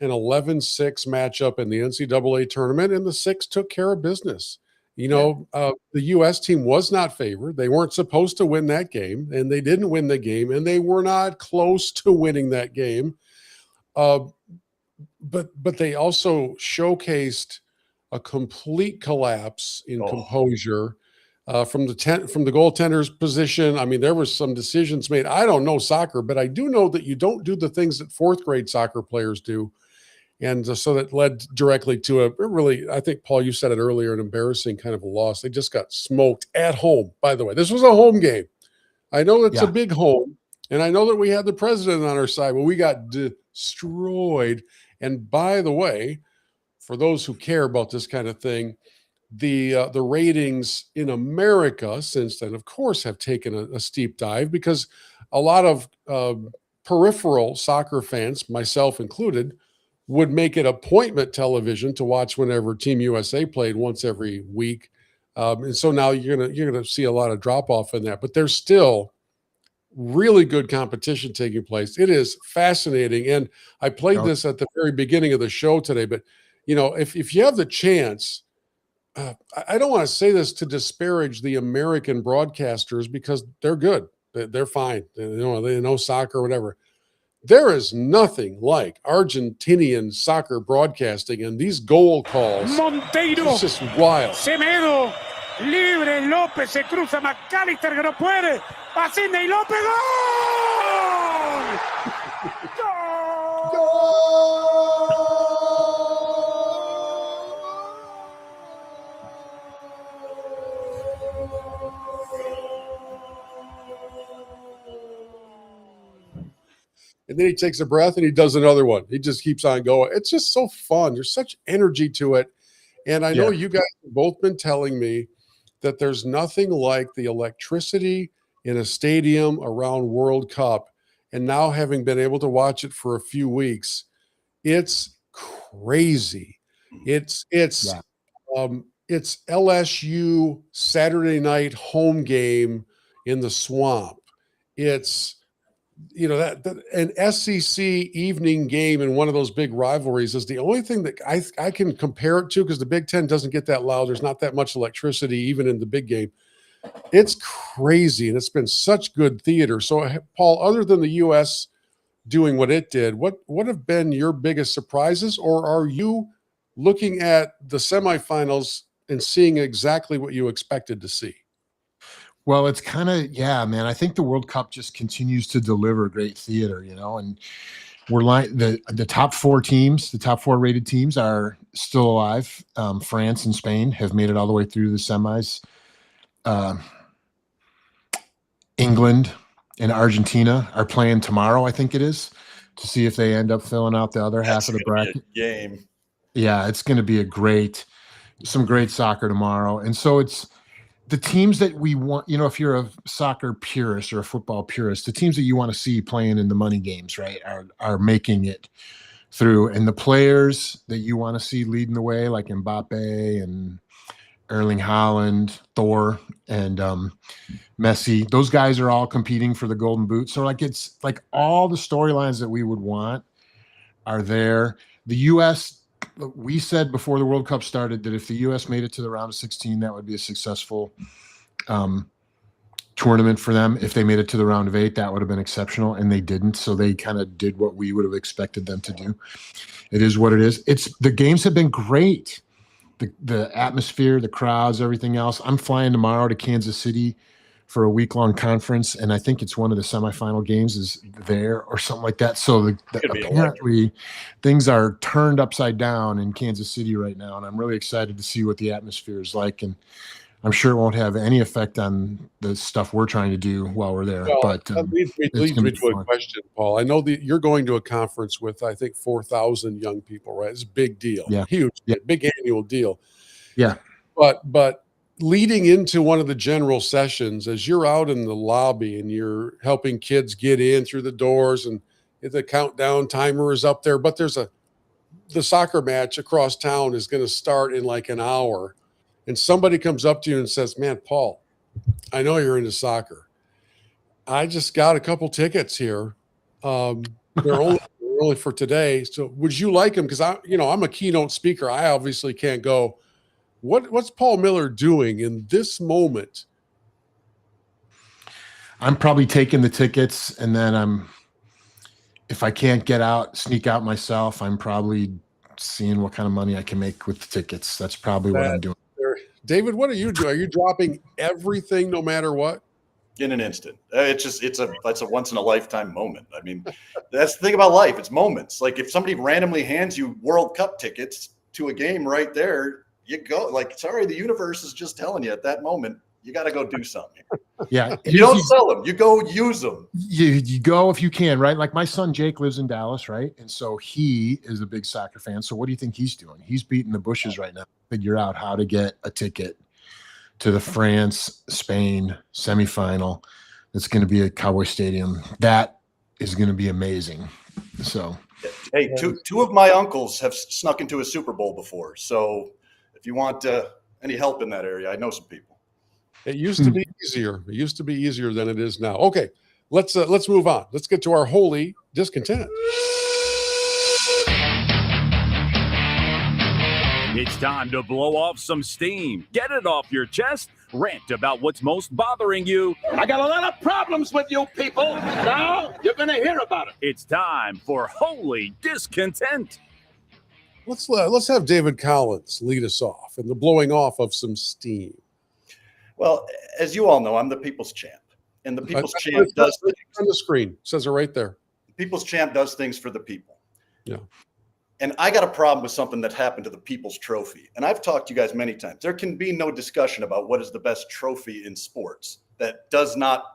an 11-6 matchup in the NCAA tournament, and the 6 took care of business. You know, the U.S. team was not favored. They weren't supposed to win that game, and they didn't win the game, and they were not close to winning that game. But they also showcased a complete collapse in composure from the goaltender's position. I mean, there was some decisions made. I don't know soccer, but I do know that you don't do the things that 4th grade soccer players do. And so that led directly to a really, I think, Paul, you said it earlier, an embarrassing kind of a loss. They just got smoked at home, by the way. This was a home game. I know it's a big home, and I know that we had the president on our side, but we got destroyed. And by the way, for those who care about this kind of thing, the ratings in America since then, of course, have taken a steep dive, because a lot of peripheral soccer fans, myself included, would make it appointment television to watch whenever Team USA played once every week. And so now you're gonna see a lot of drop off in that, but there's still really good competition taking place. It is fascinating. And I played this at the very beginning of the show today, but you know, if you have the chance, I don't want to say this to disparage the American broadcasters, because they're good. They're fine. They know soccer or whatever. There is nothing like Argentinian soccer broadcasting, and these goal calls. Monteiro. It's just wild. Semedo. Libre. López se cruza. McAllister que no puede. Pacinde y López. ¡Gol! ¡Gol! And then he takes a breath and he does another one. He just keeps on going. It's just so fun. There's such energy to it. And I know you guys have both been telling me that there's nothing like the electricity in a stadium around World Cup. And now having been able to watch it for a few weeks, it's crazy. It's LSU Saturday night home game in the swamp. It's that an SEC evening game in one of those big rivalries is the only thing that I can compare it to, because the Big Ten doesn't get that loud. There's not that much electricity even in the big game. It's crazy, and it's been such good theater. So, Paul, other than the U.S. doing what it did, what have been your biggest surprises, or are you looking at the semifinals and seeing exactly what you expected to see? Well, it's kind of, man. I think the World Cup just continues to deliver great theater, and we're like the top four teams, the top four rated teams are still alive. France and Spain have made it all the way through the semis. England and Argentina are playing tomorrow, I think it is, to see if they end up filling out the other half of the bracket. Game. Yeah, it's going to be some great soccer tomorrow. And so it's the teams that we want, if you're a soccer purist or a football purist, the teams that you want to see playing in the money games, right, are making it through. And the players that you want to see leading the way, like Mbappe and Erling Haaland, Thor, and Messi, those guys are all competing for the Golden Boot. So it's like all the storylines that we would want are there. The U.S., we said before the World Cup started that if the U.S. made it to the round of 16, that would be a successful tournament for them. If they made it to the round of 8, that would have been exceptional, and they didn't. So they kind of did what we would have expected them to do. It is what it is. The games have been great. The atmosphere, the crowds, everything else. I'm flying tomorrow to Kansas City for a week-long conference, and I think it's one of the semifinal games is there or something like that. So apparently things are turned upside down in Kansas City right now, and I'm really excited to see what the atmosphere is like. And I'm sure it won't have any effect on the stuff we're trying to do while we're there. Well, but that leads me to a question, Paul. I know that you're going to a conference with, I think, 4,000 young people, right? It's a big deal. Yeah. Huge, big annual deal. Yeah. But leading into one of the general sessions, as you're out in the lobby and you're helping kids get in through the doors and the countdown timer is up there, but the soccer match across town is going to start in like an hour. And somebody comes up to you and says, "Man, Paul, I know you're into soccer. I just got a couple tickets here. They're only for today. So would you like them?" Because I'm a keynote speaker. I obviously can't go. What's Paul Miller doing in this moment? I'm probably taking the tickets, and then if I can't sneak out myself, I'm probably seeing what kind of money I can make with the tickets. That's probably what I'm doing. David, what are you doing? Are you dropping everything no matter what? In an instant. It's a once in a lifetime moment. I mean, that's the thing about life. It's moments. Like if somebody randomly hands you World Cup tickets to a game right there, you go like, sorry, the universe is just telling you at that moment, you got to go do something. Yeah. You don't sell them. You go use them. You go if you can, right? Like my son Jake lives in Dallas, right? And so he is a big soccer fan. So what do you think he's doing? He's beating the bushes right now to figure out how to get a ticket to the France-Spain semifinal. It's going to be at Cowboy Stadium. That is going to be amazing. So, hey, two of my uncles have snuck into a Super Bowl before. So if you want any help in that area, I know some people. It used to be easier. It used to be easier than it is now. Okay, let's move on. Let's get to our holy discontent. It's time to blow off some steam. Get it off your chest. Rant about what's most bothering you. I got a lot of problems with you people. Now you're going to hear about it. It's time for Holy Discontent. Let's have David Collins lead us off in the blowing off of some steam. Well, as you all know, I'm the People's Champ. And the People's Champ does things. On the screen. It says it right there. The People's Champ does things for the people. Yeah. And I got a problem with something that happened to the People's Trophy. And I've talked to you guys many times. There can be no discussion about what is the best trophy in sports that does not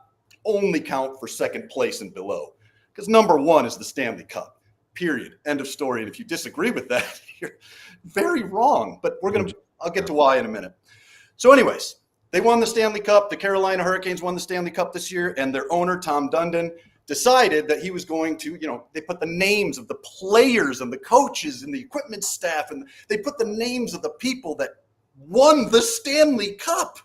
only count for second place and below. Because number one is the Stanley Cup. period. End of story. And if you disagree with that, you're very wrong. But I'll get to why in a minute. So anyways, they won the Stanley Cup. The Carolina Hurricanes won the Stanley Cup this year, and their owner, Tom Dundon, decided that he was going to, they put the names of the players and the coaches and the equipment staff, and they put the names of the people that won the Stanley Cup.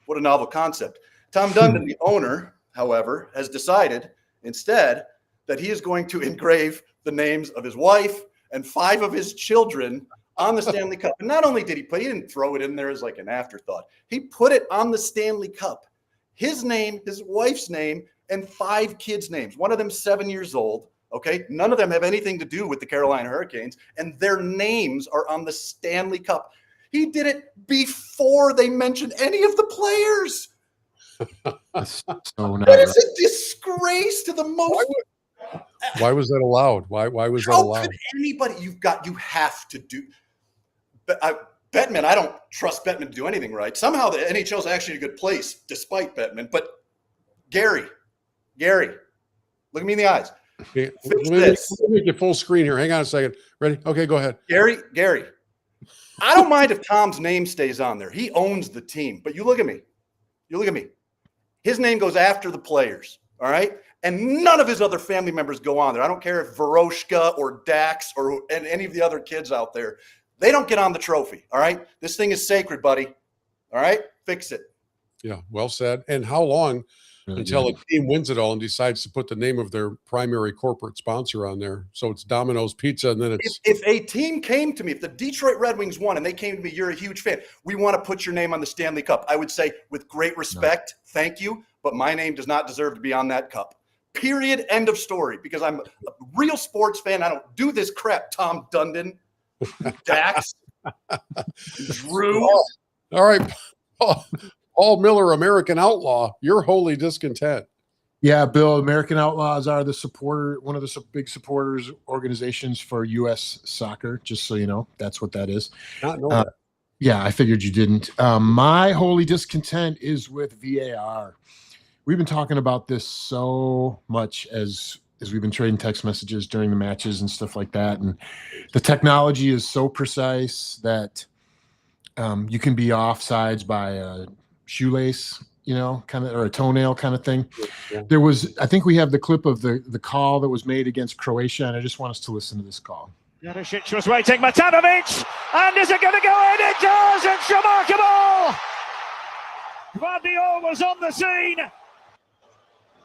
What a novel concept. Tom Dundon, the owner, however, has decided instead that he is going to engrave the names of his wife and 5 of his children on the Stanley Cup. And not only did he didn't throw it in there as like an afterthought. He put it on the Stanley Cup. His name, his wife's name, and 5 kids' names. One of them 7 years old. Okay. None of them have anything to do with the Carolina Hurricanes, and their names are on the Stanley Cup. He did it before they mentioned any of the players. So that is a disgrace to the most. Why was that allowed? Why was that allowed? How could anybody? You have to do. Bettman, I don't trust Bettman to do anything right. Somehow the NHL is actually a good place, despite Bettman. But Gary, look at me in the eyes. Okay, let me make it full screen here. Hang on a second. Ready? Okay, go ahead. Gary. I don't mind if Tom's name stays on there. He owns the team. But you look at me. His name goes after the players. All right. And none of his other family members go on there. I don't care if Veroshka or Dax and any of the other kids out there. They don't get on the trophy. All right. This thing is sacred, buddy. All right. Fix it. Yeah. Well said. And how long until a team wins it all and decides to put the name of their primary corporate sponsor on there? So it's Domino's Pizza, and then it's. If a team came to me, if the Detroit Red Wings won and they came to me, you're a huge fan, we want to put your name on the Stanley Cup. I would say, with great respect, thank you, but my name does not deserve to be on that cup. Period. End of story. Because I'm a real sports fan. I don't do this crap. Tom Dundon, Dax, Drew. All right. Paul Miller, American Outlaw, you're wholly discontent. Yeah, Bill, American Outlaws are one of the big supporters organizations for U.S. soccer, just so you know. That's what that is. Not know that. Yeah, I figured you didn't. My holy discontent is with VAR. We've been talking about this so much as we've been trading text messages during the matches and stuff like that. And the technology is so precise that you can be offsides by a shoelace, kind of, or a toenail kind of thing. Yeah. I think we have the clip of the call that was made against Croatia, and I just want us to listen to this call. Jurisic was waiting, Matanovic, and is it going to go in? It does, it's remarkable! Guardiola was on the scene.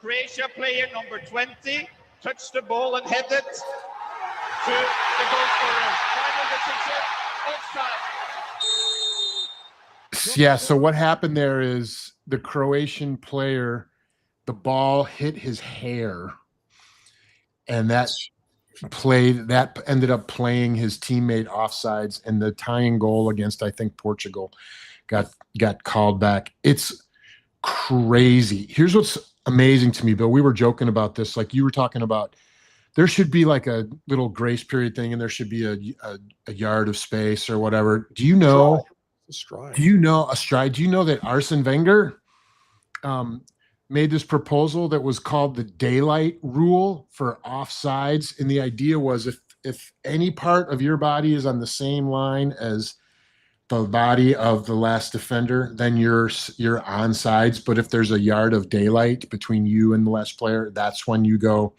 Croatia player number 20 touched the ball and headed to the goal scorer. Final decision, offside. Yeah, so what happened there is the Croatian player, the ball hit his hair, and that ended up playing his teammate offsides, and the tying goal against, I think, Portugal got called back. It's crazy. Here's what's amazing to me, Bill. We were joking about this, like you were talking about. There should be like a little grace period thing, and there should be a yard of space or whatever. Do you know? Stride. Do you know a stride? Do you know that Arsene Wenger made this proposal that was called the daylight rule for offsides? And the idea was if any part of your body is on the same line as the body of the last defender, then you're onsides. But if there's a yard of daylight between you and the last player, that's when you go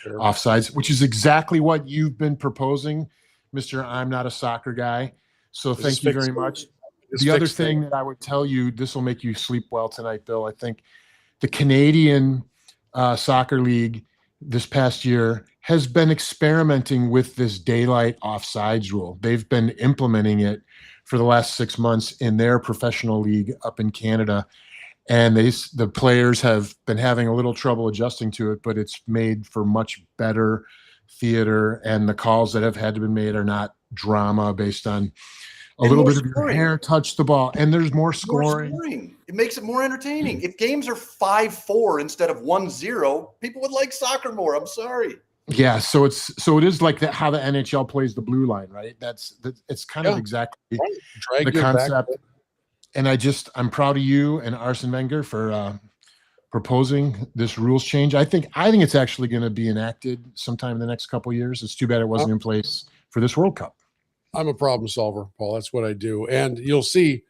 offsides, which is exactly what you've been proposing, Mr. I'm not a soccer guy. So thank you very much. The other thing that I would tell you, this will make you sleep well tonight, Bill. I think the Canadian Soccer League this past year has been experimenting with this daylight offsides rule. They've been implementing it for the last 6 months in their professional league up in Canada. And the players have been having a little trouble adjusting to it, but it's made for much better theater. And the calls that have had to be made are not drama based on a little bit of your hair touch the ball, and there's more scoring. It makes it more entertaining. If games are 5-4 instead of 1-0, people would like soccer more. I'm sorry. Yeah, so it is like that. How the NHL plays the blue line, right? It's kind of exactly the concept. And I'm proud of you and Arsene Wenger for proposing this rules change. I think it's actually going to be enacted sometime in the next couple of years. It's too bad it wasn't in place for this World Cup. I'm a problem solver, Paul. That's what I do. And you'll see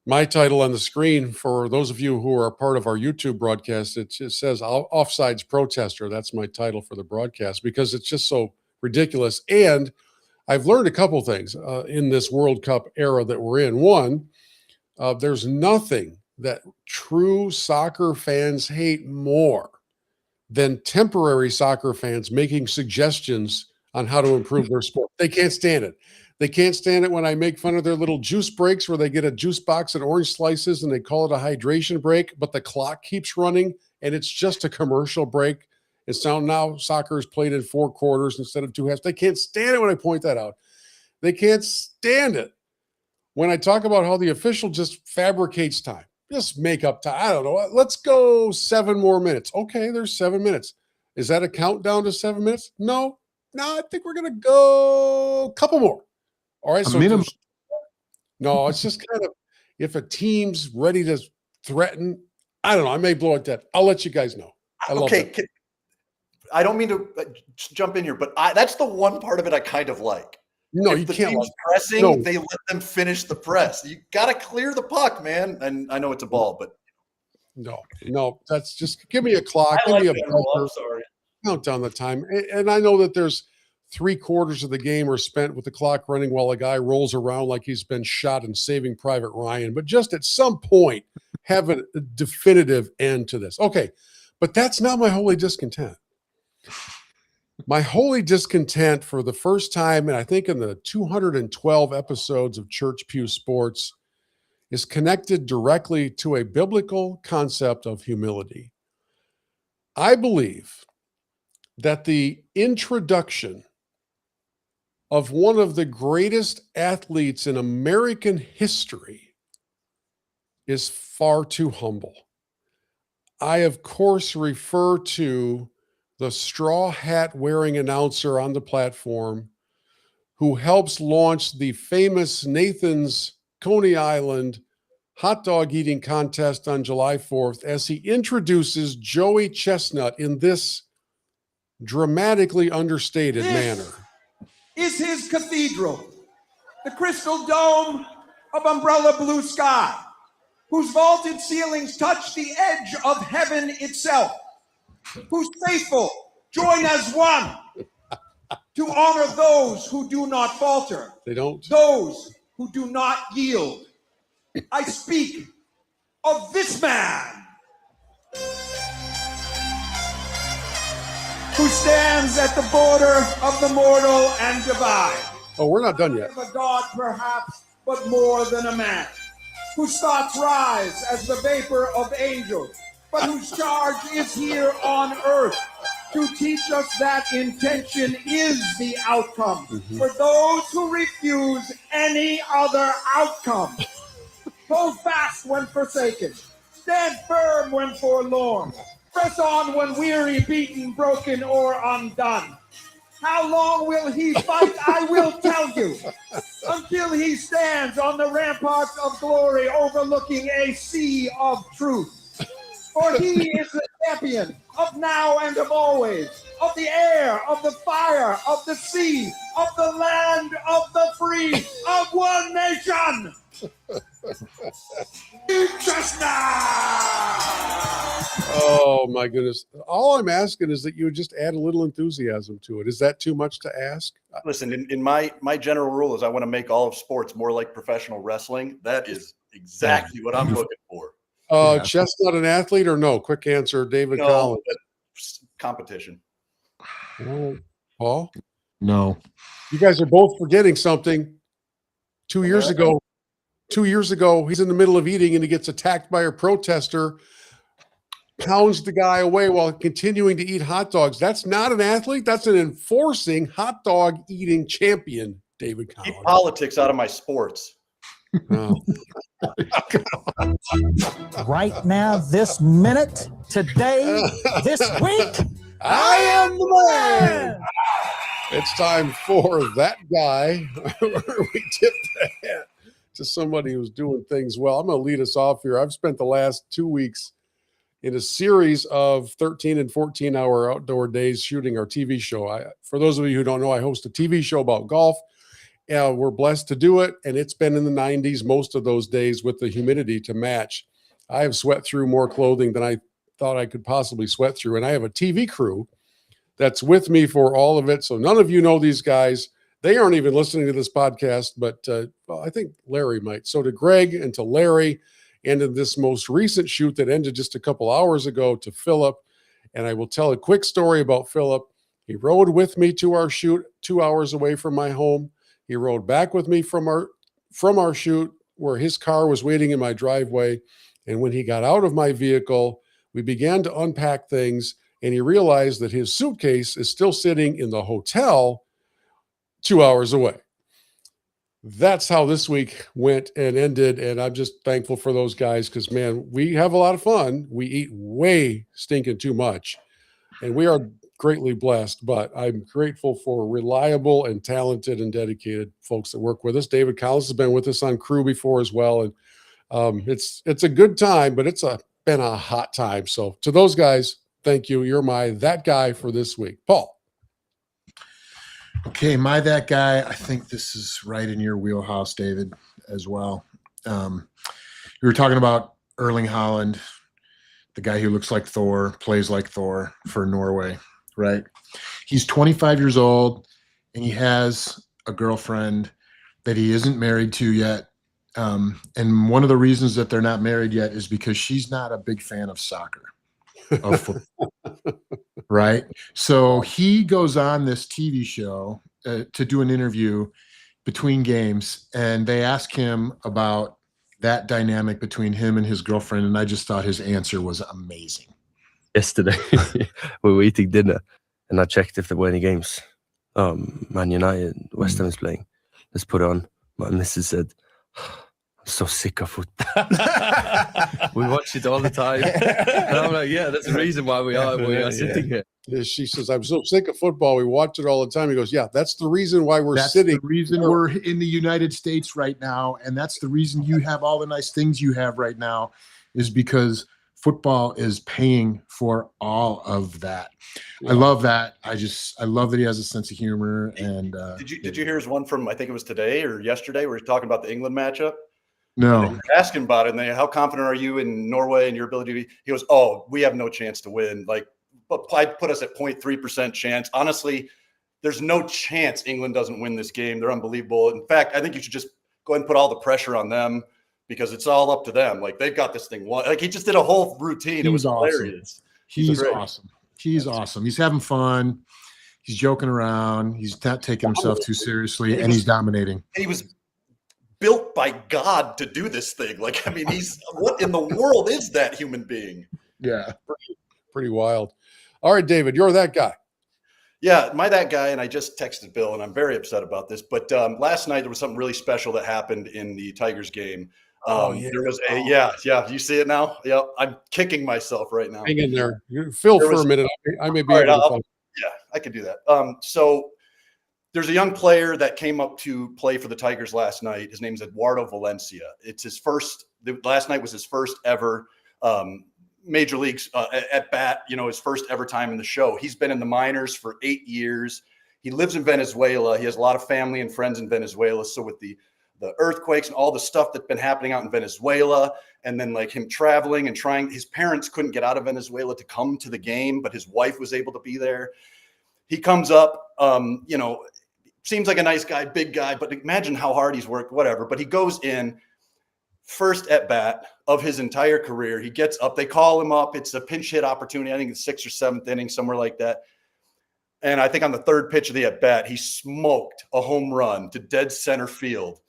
my title on the screen for those of you who are part of our YouTube broadcast. It says Offsides Protester. That's my title for the broadcast because it's just so ridiculous. And I've learned a couple things in this World Cup era that we're in. One, there's nothing that true soccer fans hate more than temporary soccer fans making suggestions on how to improve their sport. They can't stand it. They can't stand it when I make fun of their little juice breaks where they get a juice box and orange slices and they call it a hydration break, but the clock keeps running and it's just a commercial break. It's now soccer is played in 4 quarters instead of 2 halves. They can't stand it when I point that out. They can't stand it when I talk about how the official just fabricates time. Just make up time. I don't know. Let's go 7 more minutes. Okay, there's 7 minutes. Is that a countdown to 7 minutes? No, I think we're going to go a couple more. All right. So no, it's just kind of if a team's ready to threaten, I don't know. I may blow it dead. I'll let you guys know. I don't mean to jump in here, but that's the one part of it I kind of like. No, if you the can't. Team's pressing, they let them finish the press. You got to clear the puck, man. And I know it's a ball, but no, that's just give me a clock. Give me a buzzer. Sorry. Count down the time. And I know that there's 3/4 of the game are spent with the clock running while a guy rolls around like he's been shot in Saving Private Ryan. But just at some point, have a definitive end to this. Okay, but that's not my holy discontent. My holy discontent for the first time, and I think in the 212 episodes of Church Pew Sports, is connected directly to a biblical concept of humility. I believe that the introduction of one of the greatest athletes in American history is far too humble. I, of course, refer to the straw hat wearing announcer on the platform who helps launch the famous Nathan's Coney Island hot dog eating contest on July 4th as he introduces Joey Chestnut in this dramatically understated manner. Is his cathedral, the crystal dome of umbrella blue sky, whose vaulted ceilings touch the edge of heaven itself, whose faithful join as one to honor those who do not falter. They don't. Those who do not yield. I speak of this man who stands at the border of the mortal and divine. Oh, we're not done yet. A god perhaps, but more than a man, whose thoughts rise as the vapor of angels, but whose charge is here on earth to teach us that intention is the outcome for those who refuse any other outcome. Hold fast when forsaken, stand firm when forlorn, press on when weary, beaten, broken, or undone. How long will he fight? I will tell you, until he stands on the ramparts of glory overlooking a sea of truth. For he is the champion of now and of always, of the air, of the fire, of the sea, of the land, of the free, of one nation. Oh my goodness. All I'm asking is that you would just add a little enthusiasm to it. Is that too much to ask? Listen, in my general rule is I want to make all of sports more like professional wrestling. That is exactly what I'm looking for. Chestnut an athlete or no? Quick answer, David Collins. Competition. Oh, Paul? No. You guys are both forgetting something. 2 years ago, he's in the middle of eating and he gets attacked by a protester, pounds the guy away while continuing to eat hot dogs. That's not an athlete. That's an enforcing hot dog eating champion, David Collins. Keep politics out of my sports. Oh. Right now, this minute, today, this week, I am the man. It's time for that guy where we tip the hat to somebody who's doing things well. I'm going to lead us off here. I've spent the last 2 weeks in a series of 13 and 14-hour outdoor days shooting our TV show. For those of you who don't know, I host a TV show about golf. We're blessed to do it, and it's been in the 90s most of those days with the humidity to match. I have sweat through more clothing than I thought I could possibly sweat through, and I have a TV crew that's with me for all of it. So none of you know these guys. They aren't even listening to this podcast, but well, I think Larry might. So to Greg and to Larry, and in this most recent shoot that ended just a couple hours ago, to Philip. And I will tell a quick story about Philip. He rode with me to our shoot 2 hours away from my home. He rode back with me from our shoot where his car was waiting in my driveway. And when he got out of my vehicle, we began to unpack things, and he realized that his suitcase is still sitting in the hotel 2 hours away. That's how this week went and ended. And I'm just thankful for those guys because, man, we have a lot of fun. We eat way stinking too much, and we are greatly blessed. But I'm grateful for reliable and talented and dedicated folks that work with us. David Collins has been with us on crew before as well. And it's a good time, but it's been a hot time. So to those guys, thank you. You're that guy for this week. Paul. Okay, that guy. I think this is right in your wheelhouse, David, as well. We were talking about Erling Haaland, the guy who looks like Thor, plays like Thor for Norway, right? He's 25 years old, and he has a girlfriend that he isn't married to yet. And one of the reasons that they're not married yet is because she's not a big fan of soccer, of football. Right. So he goes on this TV show to do an interview between games, and they ask him about that dynamic between him and his girlfriend. And I just thought his answer was amazing. Yesterday, we were eating dinner, and I checked if there were any games. Man United, West Ham is playing. Let's put it on. My missus said, I'm so sick of football. We watch it all the time. And I'm like, yeah, that's the reason why we are sitting here. She says, I'm so sick of football. We watch it all the time. He goes, yeah, that's the reason why That's the reason we're in the United States right now. And that's the reason you have all the nice things you have right now, is because football is paying for all of that. Yeah. I love that. I love that he has a sense of humor. And did you hear his one from, I think it was today or yesterday, where he's talking about the England matchup? No. And they were asking about it, and how confident are you in Norway and your ability to? He goes, oh, we have no chance to win. But I'd put us at 0.3% chance. Honestly, there's no chance England doesn't win this game. They're unbelievable. In fact, I think you should just go ahead and put all the pressure on them, because it's all up to them. They've got this thing. He just did a whole routine. It was hilarious. He's awesome. He's awesome. He's having fun. He's joking around. He's not taking himself too seriously, and he's dominating. He was built by God to do this thing. What in the world is that human being? Yeah, pretty wild. All right, David, you're that guy. Yeah, that guy, and I just texted Bill, and I'm very upset about this. But last night there was something really special that happened in the Tigers game. There was you see it now? Yeah, I'm kicking myself right now. Hang in there. Phil, for a minute. I may be able to. Yeah, I could do that. So there's a young player that came up to play for the Tigers last night. His name's Eduardo Valencia. It's his first. Last night was his first ever major leagues at bat. His first ever time in the show. He's been in the minors for 8 years. He lives in Venezuela. He has a lot of family and friends in Venezuela. So with the earthquakes and all the stuff that's been happening out in Venezuela, and then him traveling and his parents couldn't get out of Venezuela to come to the game, but his wife was able to be there. He comes up, seems like a nice guy, big guy, but imagine how hard he's worked, whatever. But he goes in, first at bat of his entire career. He gets up, they call him up. It's a pinch hit opportunity. I think it's 6th or 7th inning, somewhere like that. And I think on the third pitch of the at bat, he smoked a home run to dead center field.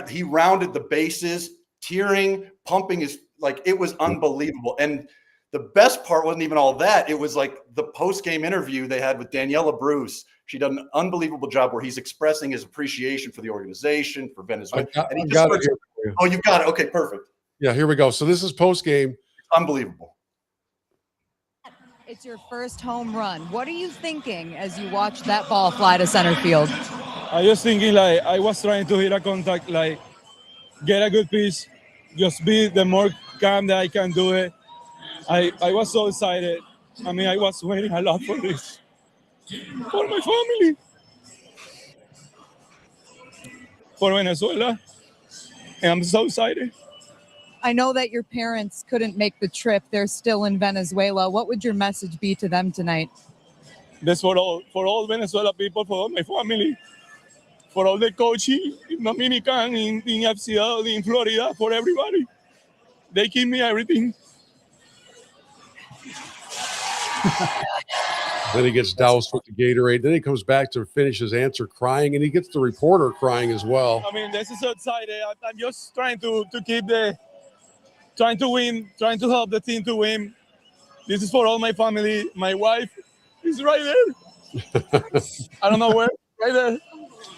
He rounded the bases, tearing, pumping it was unbelievable. And the best part wasn't even all that. It was the post-game interview they had with Daniela Bruce. She did an unbelievable job where he's expressing his appreciation for the organization, for Venezuela. You've got it. Okay, perfect. Yeah, here we go. So this is post-game. Unbelievable. It's your first home run. What are you thinking as you watch that ball fly to center field? I was thinking I was trying to hit a contact, get a good pitch, just be the more calm that I can do it. I was so excited. I mean, I was waiting a lot for this, for my family, for Venezuela, and I'm so excited. I know that your parents couldn't make the trip. They're still in Venezuela. What would your message be to them tonight? This for all Venezuela people, for all my family, for all the coaching in Dominican, in FCL, in Florida, for everybody. They give me everything. Then he gets doused with the Gatorade. Then he comes back to finish his answer crying, and he gets the reporter crying as well. I mean, this is so exciting. I'm just trying to keep trying to win, trying to help the team to win. This is for all my family. My wife is right there. I don't know where. Right there.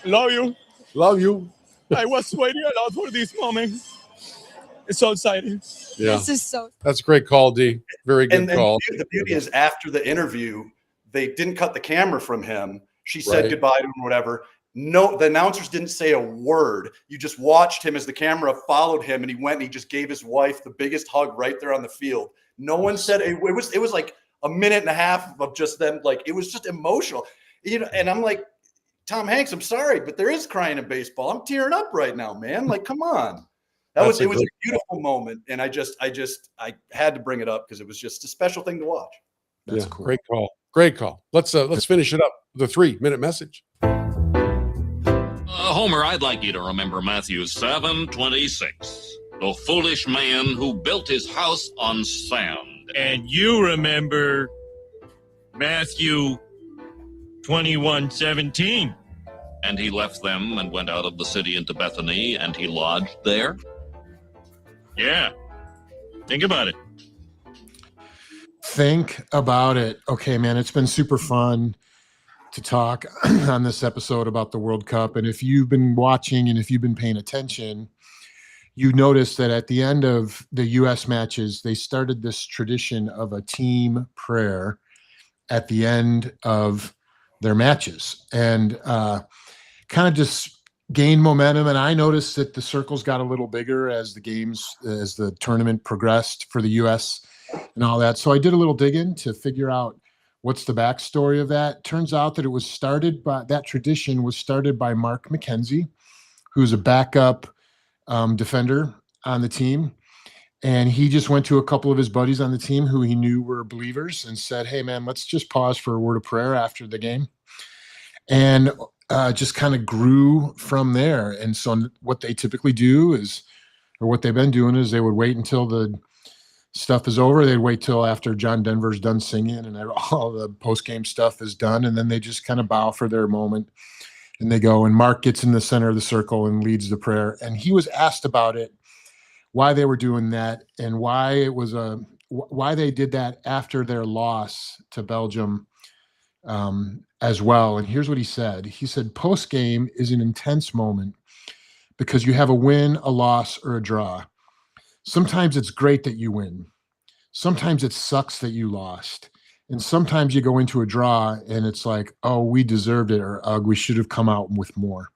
Love you. Love you. I was waiting a lot for this moment. It's so exciting. Yeah. This is so. That's a great call, D. Very good call. And the beauty is after the interview, they didn't cut the camera from him. She said goodbye to him or whatever. No, the announcers didn't say a word. You just watched him as the camera followed him, and he went and he just gave his wife the biggest hug right there on the field. No one said it was like a minute and a half of just them, like it was just emotional. You know, and I'm like, Tom Hanks, I'm sorry, but there is crying in baseball. I'm tearing up right now, man. Like, come on. It was a beautiful moment, and I had to bring it up because it was just a special thing to watch. That's cool. Great call. Great call. Let's finish it up with a 3-minute message. Homer, I'd like you to remember Matthew 7:26, the foolish man who built his house on sand. And you remember Matthew 21:17. And he left them and went out of the city into Bethany, and he lodged there. Yeah. Think about it. Think about it. Okay, man, it's been super fun to talk on this episode about the World Cup. And if you've been watching and if you've been paying attention, you notice that at the end of the U.S. matches, they started this tradition of a team prayer at the end of their matches, and kind of just gained momentum. And I noticed that the circles got a little bigger as the tournament progressed for the U.S. and all that. So I did a little digging to figure out what's the backstory of that. Turns out that that tradition was started by Mark McKenzie, who's a backup defender on the team. And he just went to a couple of his buddies on the team who he knew were believers and said, hey, man, let's just pause for a word of prayer after the game. And just kind of grew from there. And so what they typically do is, or what they've been doing is they would wait until the stuff is over. They'd wait till after John Denver's done singing and all the post-game stuff is done. And then they just kind of bow for their moment. And they go, and Mark gets in the center of the circle and leads the prayer. And he was asked about it, why they were doing that, and why it was why they did that after their loss to Belgium as well. And here's what he said. He said, post-game is an intense moment because you have a win, a loss, or a draw. Sometimes it's great that you win. Sometimes it sucks that you lost. And sometimes you go into a draw and it's like, oh, we deserved it, or we should have come out with more.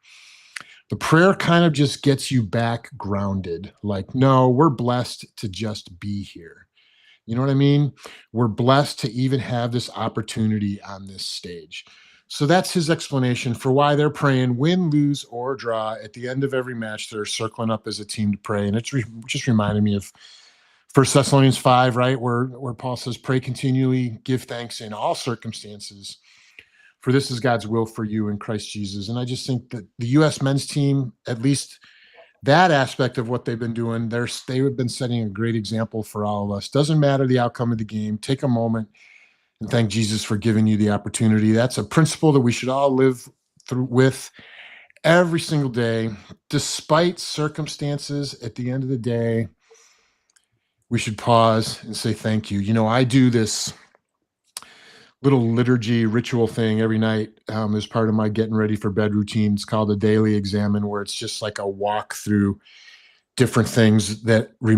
The prayer kind of just gets you back grounded. Like, no, we're blessed to just be here. You know what I mean? We're blessed to even have this opportunity on this stage. So that's his explanation for why they're praying win, lose, or draw. At the end of every match, they're circling up as a team to pray. And it's just reminded me of 1 Thessalonians 5, right? Where Paul says, pray continually, give thanks in all circumstances, for this is God's will for you in Christ Jesus. And I just think that the U.S. men's team, at least that aspect of what they've been doing, they have been setting a great example for all of us. Doesn't matter the outcome of the game. Take a moment and thank Jesus for giving you the opportunity. That's a principle that we should all live through with every single day, despite circumstances. At the end of the day, we should pause and say thank you. You know, I do this little liturgy ritual thing every night as part of my getting ready for bed routine. It's called a daily examine, where it's just like a walk through different things that remind